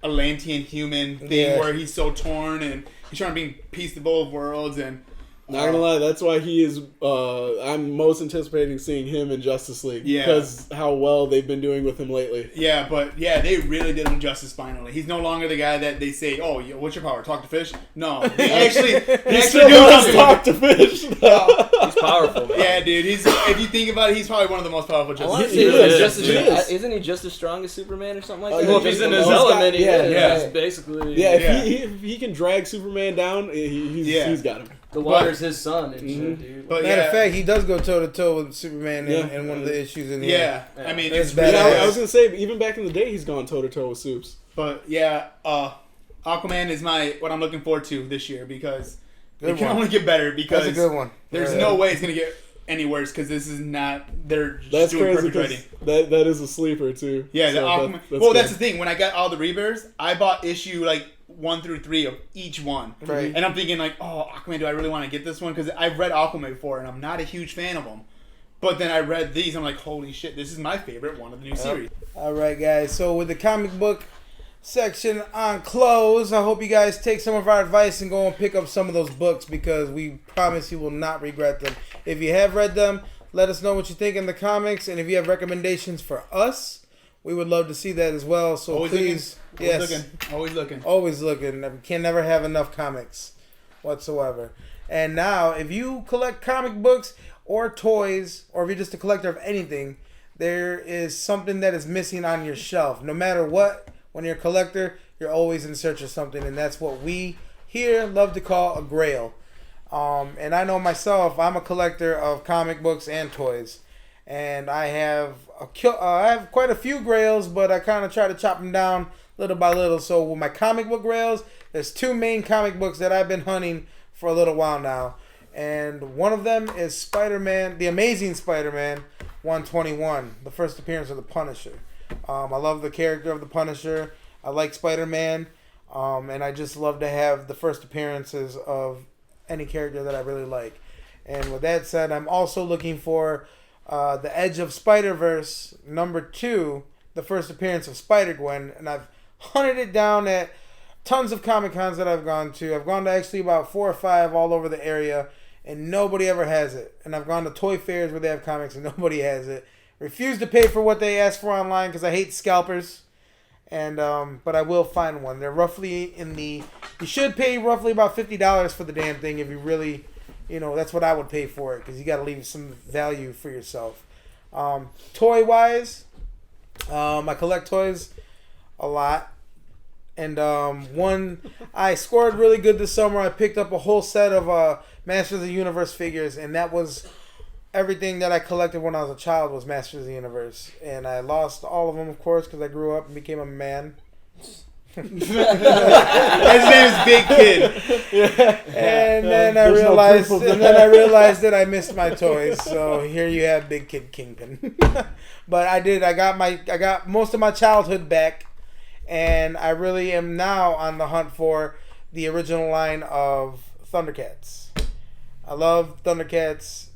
Atlantean human thing where he's so torn and he's trying to be peace to both worlds. And not gonna lie, that's why he is. I'm most anticipating seeing him in Justice League because how well they've been doing with him lately. Yeah, but they really did him justice finally. He's no longer the guy that they say, "Oh, what's your power? Talk to fish." No, they actually do talk to fish. He's powerful. Yeah, dude. If you think about it, he's probably one of the most powerful Justice League. Isn't he just as strong as Superman or something like that? Well, if he's in his element, he's basically. If he can drag Superman down, he's got him. The Water's his son and shit, dude. But Matter of fact, he does go toe to toe with Superman in one of the issues in here. Yeah, I mean, That's it's badass. really I was gonna say, even back in the day, he's gone toe to toe with Supes. But yeah, Aquaman is what I'm looking forward to this year because it can one. only get better because That's a good one. there's no way it's gonna get any worse because this is not they're That's doing crazy perfect because writing. that is a sleeper too. Yeah, So the Aquaman. that's Well, good. that's the thing. When I got all the rebirths, I bought issue like 1 through 3 of each one, Right. and I'm thinking like, oh, Aquaman, do I really want to get this one? Because I've read Aquaman before, and I'm not a huge fan of them. But then I read these, I'm like, holy shit, this is my favorite one of the new series. All right, guys. So with the comic book section on close, I hope you guys take some of our advice and go and pick up some of those books because we promise you will not regret them. If you have read them, let us know what you think in the comments, and if you have recommendations for us, we would love to see that as well. So Always please, Always looking. always looking. We can never have enough comics whatsoever. And now, if you collect comic books or toys, or if you're just a collector of anything, there is something that is missing on your shelf. No matter what, when you're a collector, you're always in search of something, and that's what we here love to call a grail. And I know myself, I'm a collector of comic books and toys, and I have quite a few grails, but I kind of try to chop them down little by little. So with my comic book grails, there's 2 main comic books that I've been hunting for a little while now, and one of them is Spider-Man, The Amazing Spider-Man 121, the first appearance of the Punisher. I love the character of the Punisher. I like Spider-Man, and I just love to have the first appearances of any character that I really like. And with that said, I'm also looking for the Edge of Spider-Verse #2, the first appearance of Spider-Gwen, and I've hunted it down at tons of Comic-Cons that I've gone to. I've gone to actually about 4 or 5 all over the area, and nobody ever has it. And I've gone to toy fairs where they have comics, and nobody has it. Refuse to pay for what they ask for online because I hate scalpers. And but I will find one. They're roughly you should pay roughly about $50 for the damn thing if you really, that's what I would pay for it because you got to leave some value for yourself. Toy wise, I collect toys a lot. And one, I scored really good this summer. I picked up a whole set of Masters of the Universe figures, and that was everything that I collected when I was a child was Masters of the Universe. And I lost all of them, of course, because I grew up and became a man. His name is Big Kid. And then I realized that I missed my toys. So here you have Big Kid Kingpin. But I got most of my childhood back. And I really am now on the hunt for the original line of Thundercats. I love Thundercats,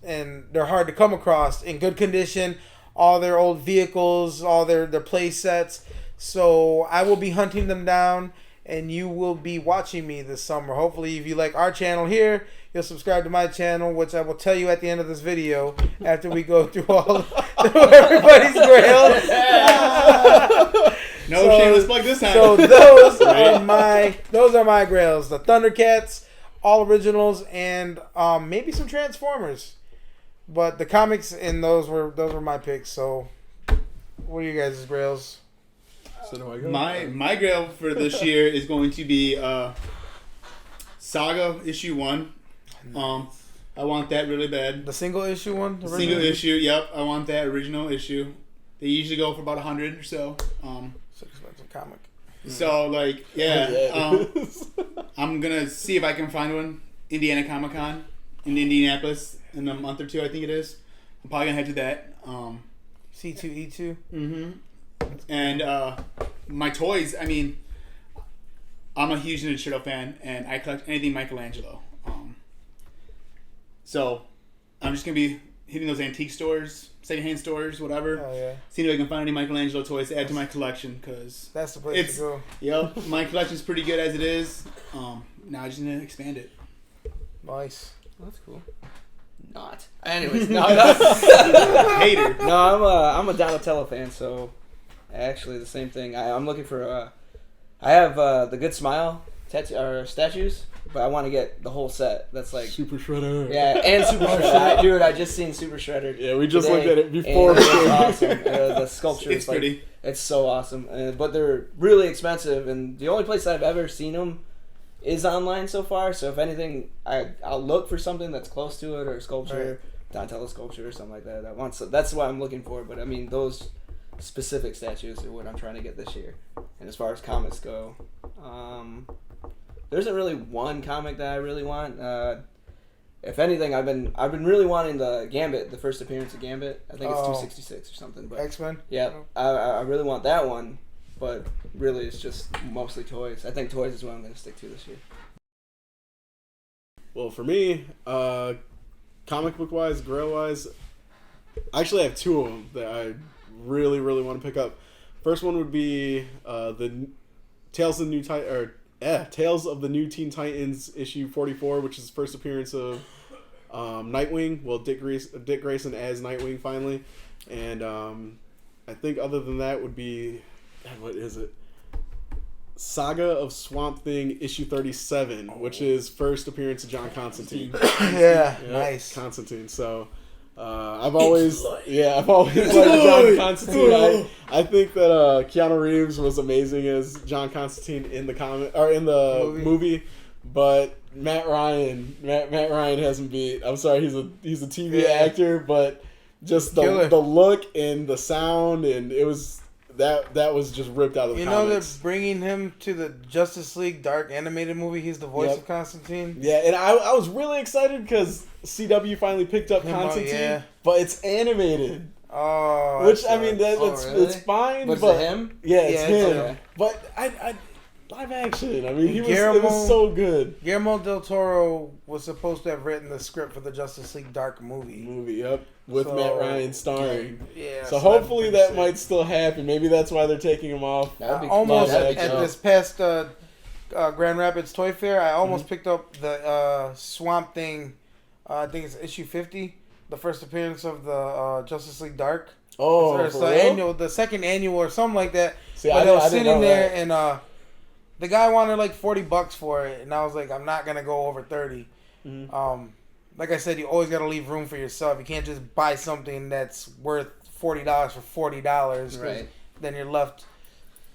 and they're hard to come across in good condition. All their old vehicles, all their play sets. So I will be hunting them down, and you will be watching me this summer. Hopefully, if you like our channel here, you'll subscribe to my channel, which I will tell you at the end of this video after we go through through everybody's grails. No shameless plug this time. So those are my grails. The Thundercats, all originals, and maybe some Transformers. But the comics in those were my picks. So what are you guys' grails? So do I go? My grail for this year is going to be Saga issue 1. I want that really bad. The single issue one? The Single issue, yep. I want that original issue. They usually go for about 100 or so. It's an expensive comic. So like, yeah. I'm gonna see if I can find one. Indiana Comic Con in Indianapolis in a month or 2, I think it is. I'm probably gonna head to that. C2E2. Mm-hmm. And my toys, I mean, I'm a huge Ninja Turtle fan, and I collect anything Michelangelo. So I'm just gonna be hitting those antique stores, secondhand stores, whatever. Oh yeah. Seeing if I can find any Michelangelo toys to add to my collection, because That's the place to go. Yep, my collection's pretty good as it is. Now I just need to expand it. Nice. That's cool. Not. Anyways, no. Hater. No, I'm a Donatello fan, so actually the same thing. I'm looking for. I have the Good Smile statues, but I want to get the whole set. That's like Super Shredder. Yeah, and Super Shredder. Dude, I just seen Super Shredder. Yeah, we just today, looked at it before. and it's awesome. The sculpture It's is like, pretty. it's so awesome. But they're really expensive, and the only place I've ever seen them is online so far. So if anything, I'll look for something that's close to it, or a sculpture, Donatello sculpture or something like that. That's what I'm looking for. But I mean, those specific statues are what I'm trying to get this year. And as far as comics go, there isn't really one comic that I really want. If anything, I've been really wanting the Gambit, the first appearance of Gambit. I think it's 266 or something. But X-Men. yeah, I really want that one. But really, it's just mostly toys. I think toys is what I'm going to stick to this year. Well, for me, comic book wise, Grail wise, I actually have two of them that I really, really want to pick up. First one would be the Tales of the New Teen Titans issue 44, which is the first appearance of Nightwing. Well, Dick Grayson as Nightwing finally, and I think other than that would be, what is it? Saga of Swamp Thing issue 37, which is first appearance of John Constantine. Nice. Constantine. So I've always liked John Constantine. I think that Keanu Reeves was amazing as John Constantine in the movie, but Matt Ryan hasn't beat. I'm sorry, he's a TV actor, but just the look and the sound, and it was. That was just ripped out of the comics. You know they're bringing him to the Justice League Dark animated movie. He's the voice of Constantine. Yeah, and I was really excited because CW finally picked up Constantine, but it's animated. Oh, which I mean, it's fine. But but is it him? Yeah, it's him. Okay. But I live action. I mean, it was so good. Guillermo del Toro was supposed to have written the script for the Justice League Dark movie. With Matt Ryan starring. Yeah. So hopefully that might still happen. Maybe that's why they're taking him off. Almost at this past Grand Rapids Toy Fair, I almost picked up the Swamp Thing. I think it's issue 50, the first appearance of the Justice League Dark. Oh, it's the second annual or something like that. See, but I was sitting there and the guy wanted like $40 for it, and I was like, I'm not gonna go over 30. Mm-hmm. Like I said, you always got to leave room for yourself. You can't just buy something that's worth $40 for $40. Right. Then you're left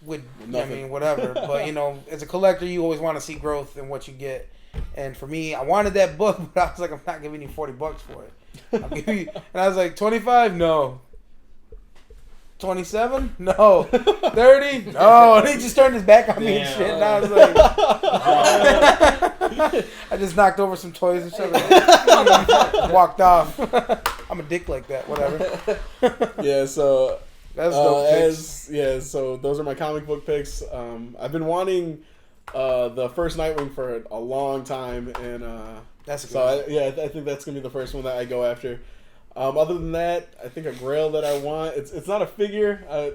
with whatever. But, as a collector, you always want to see growth in what you get. And for me, I wanted that book, but I was like, I'm not giving you $40 for it. I'll give you, and I was like, 25? No. 27? No. 30? No. And he just turned his back on me and shit. And I was like, I just knocked over some toys and shit. Walked off. I'm a dick like that. Whatever. Yeah, so that's dope. So those are my comic book picks. I've been wanting the first Nightwing for a long time, and that's good. I think that's gonna be the first one that I go after. Other than that, I think a Grail that I want, it's not a figure. I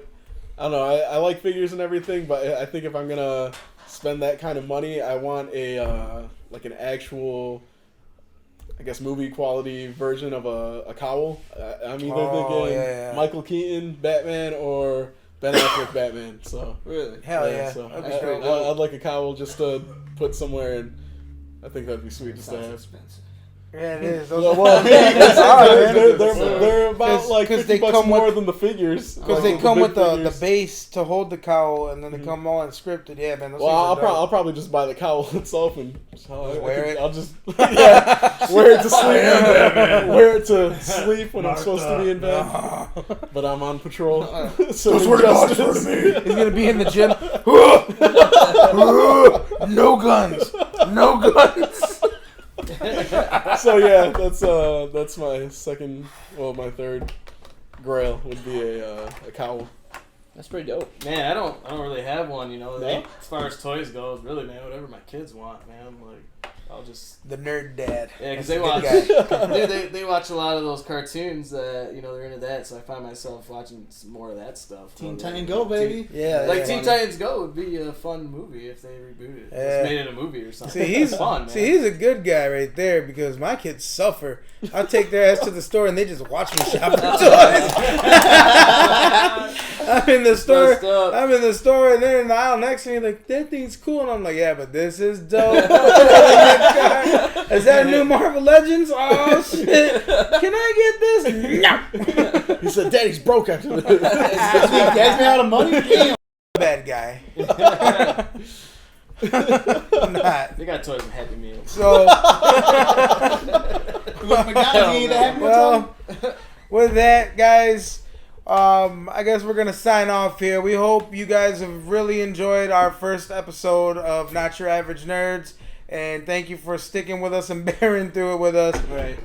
don't know. I like figures and everything, but I think if I'm gonna spend that kind of money, I want an actual, I guess, movie quality version of a cowl. I'm either thinking Michael Keaton Batman or Ben Affleck Batman. So really, hell yeah. So I'd like a cowl just to put somewhere, and I think that'd be sweet just to have. Expensive. Yeah, it is. They're about like $50 more than the figures. Because they come with the base to hold the cowl, and then they come all unscripted. Yeah, man. I'll probably just buy the cowl itself and wear it. I'll just wear it to sleep. Wear it to sleep when I'm supposed to be in bed. But I'm on patrol. So swear to God, swear to me. He's gonna be in the gym. No guns. No guns. So yeah, that's my my third Grail would be a cowl. That's pretty dope. Man, I don't really have one, As far as toys goes, really, man, whatever my kids want, man. Like, I'll just the nerd dad. Yeah, because they watch, dude, they watch a lot of those cartoons that they're into that. So I find myself watching some more of that stuff. Teen Titans Go, baby. Teen Titans Go would be a fun movie if they rebooted it. Just made it a movie or something. See, he's fun. Man. See, he's a good guy right there because my kids suffer. I take their ass to the store and they just watch me shop for toys. I'm in the store and they're in the aisle next to me like, that thing's cool, and I'm like, yeah, but this is dope. Is that a new Marvel Legends? Oh shit! Can I get this? No. He said, "Daddy's broke after this." Dad's me out of money. Damn. Bad guy. I'm not. They got toys and Happy Meals. So, Well, with that, guys, I guess we're gonna sign off here. We hope you guys have really enjoyed our first episode of Not Your Average Nerds, and thank you for sticking with us and bearing through it with us. Right.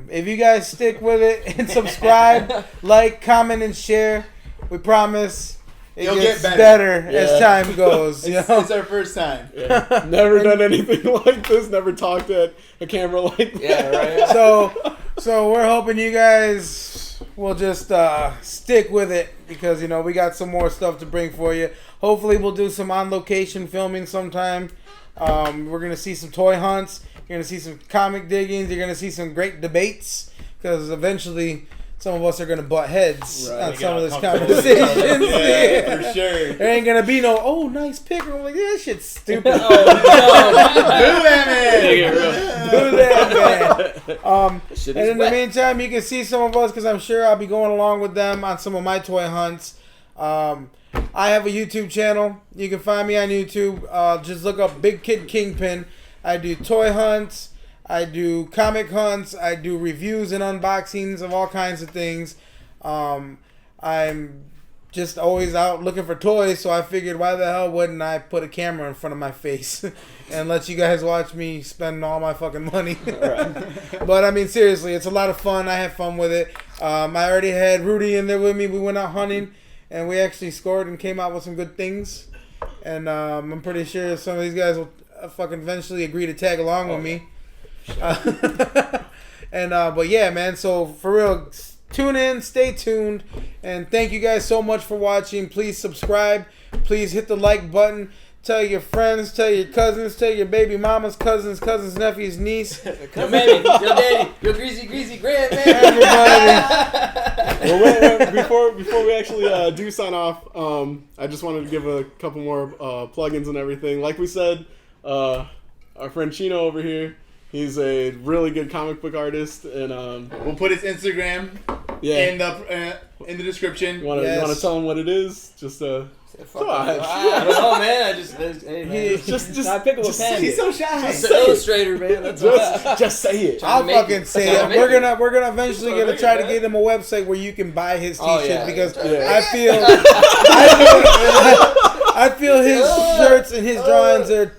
If you guys stick with it and subscribe, like, comment, and share, we promise. It gets better as time goes. It's our first time. Yeah. Never done anything like this. Never talked at a camera like that. Yeah, right. So we're hoping you guys will just stick with it because we got some more stuff to bring for you. Hopefully we'll do some on location filming sometime. We're gonna see some toy hunts. You're gonna see some comic diggings. You're gonna see some great debates because eventually. Some of us are going to butt heads on some of this conversation. Yeah, for sure. There ain't going to be no, nice pick. I'm like, this shit's stupid. Do that, man. And in the meantime, you can see some of us because I'm sure I'll be going along with them on some of my toy hunts. I have a YouTube channel. You can find me on YouTube. Just look up Big Kid Kingpin. I do toy hunts. I do comic hunts. I do reviews and unboxings of all kinds of things. I'm just always out looking for toys, so I figured why the hell wouldn't I put a camera in front of my face and let you guys watch me spend all my fucking money. But I mean, seriously, it's a lot of fun. I have fun with it. I already had Rudy in there with me. We went out hunting, and we actually scored and came out with some good things. And I'm pretty sure some of these guys will fucking eventually agree to tag along with me. But yeah, man, so for real, tune in, stay tuned, and thank you guys so much for watching. Please subscribe, please hit the like button, tell your friends, tell your cousins, tell your baby mamas, cousins, nephews, niece, Your baby, your daddy, your greasy grandman. everybody. Well, before we actually do sign off, I just wanted to give a couple more plugins and everything. Like we said, our friend Chino over here, he's a really good comic book artist, and We'll put his Instagram in the description. You want to tell him what it is? Just come on. I don't know, man. Hey, man. Just I pick up a pen. He's so shy. Just an illustrator, man. That's just say it. I'll fucking say it. We're gonna eventually try to get him a website where you can buy his t-shirts because I feel his shirts and his drawings are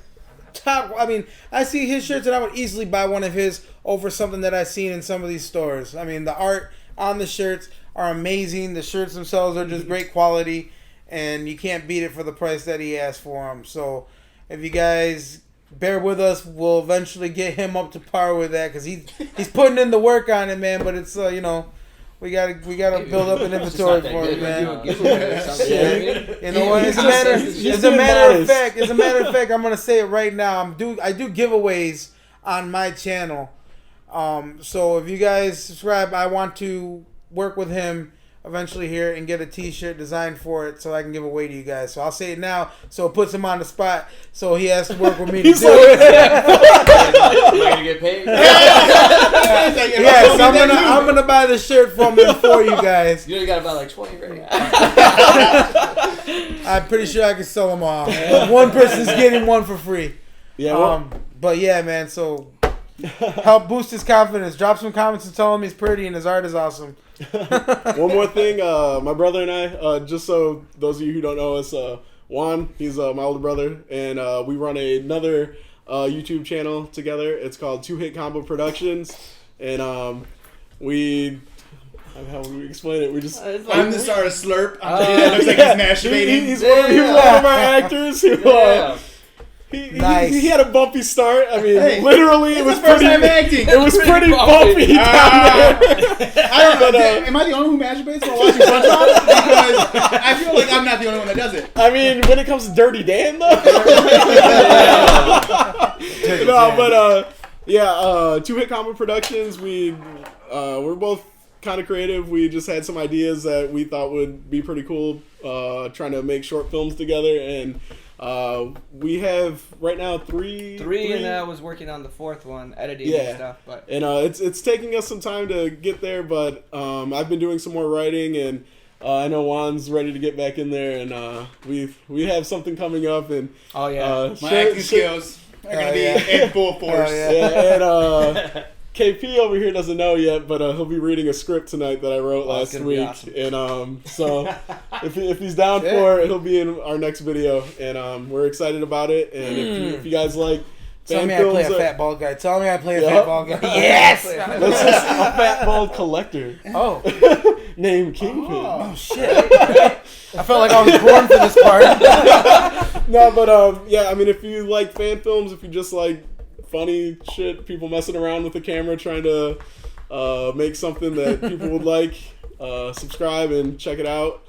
top. I mean, I see his shirts and I would easily buy one of his over something that I've seen in some of these stores. I mean, the art on the shirts are amazing. The shirts themselves are just great quality, and you can't beat it for the price that he asked for them. So, if you guys bear with us, we'll eventually get him up to par with that because he's putting in the work on it, man. But it's we gotta build up an inventory for it, man. You know what? As a matter of fact, I'm gonna say it right now. I do giveaways on my channel. So if you guys subscribe, I want to work with him eventually here and get a t-shirt designed for it so I can give away to you guys. So I'll say it now so it puts him on the spot so he has to work with me to do it. Am I gonna get paid? Yes, I'm gonna buy the shirt from him for you guys. You only gotta buy like 20 right now. I'm pretty sure I can sell them all. One person's getting one for free. Yeah. But yeah, man, so help boost his confidence. Drop some comments and tell him he's pretty and his art is awesome. One more thing, my brother and I, just so those of you who don't know us, Juan, he's my older brother, and we run another YouTube channel together. It's called 2-Hit Combo Productions, and how would we explain it? We just I'm the star of Slurp. That looks like he's masturbating. He's one of our actors who. He had a bumpy start. I mean, literally, it was pretty. Acting. It was pretty bumpy down there. I don't know. Am I the only one who masturbates while watching SpongeBob? Because I feel like I'm not the only one that does it. I mean, when it comes to Dirty Dan, though. No, but 2-Hit Combo Productions. We're both kind of creative. We just had some ideas that we thought would be pretty cool. Trying to make short films together, and we have right now three, and I was working on the fourth one, editing and stuff. But it's taking us some time to get there, but I've been doing some more writing, and I know Juan's ready to get back in there, and we have something coming up, and Oh yeah. My acting skills are gonna be in full force. and KP over here doesn't know yet, but he'll be reading a script tonight that I wrote last week, awesome. and so if he's down for it, he'll be in our next video, and we're excited about it. And if you guys like Tell fan me I play a films, fat bald guy. Tell me I play a fat bald guy. Yes. let's just a fat bald collector Oh. named Kingpin. Oh shit. I felt like I was born for this part. No, but yeah, I mean, if you like fan films, if you just like funny shit, people messing around with the camera trying to make something that people would like, subscribe and check it out.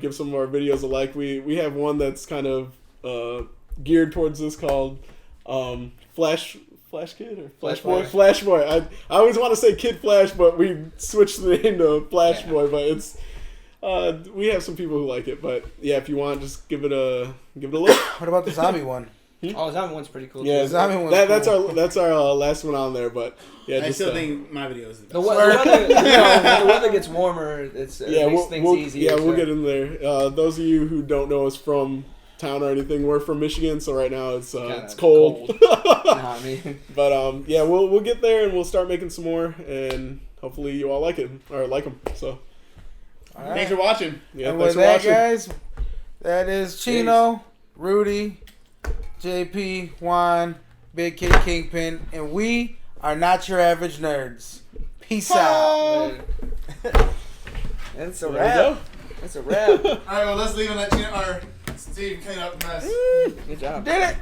Give some of our videos a like. We have one that's kind of geared towards this called Flash Kid or Flash Boy. Flash Boy. I always want to say Kid Flash, but we switched the name to Flash Boy. But it's we have some people who like it. But yeah, if you want, just give it a look. What about the zombie one? Oh, zombie one's pretty cool. Yeah, too. zombie one's that's our last one on there. But yeah, I just, still think my video is the The, best. when the weather gets warmer, it makes things easier. Yeah, we'll so. get in there. Those of you who don't know us from town or anything, we're from Michigan, so right now it's cold. Nah, I mean, But yeah, we'll get there and we'll start making some more, and hopefully you all like it or like them. So Thanks for watching. yeah, And thanks with for that, watching. guys, that is Chino, Rudy, JP, Juan, Big Kid Kingpin, and we are not your average nerds. Peace out. that's a There we wrap. go. That's a wrap. All right, well, let's leave and let Gina or Steve clean up the mess. Good job. Did it.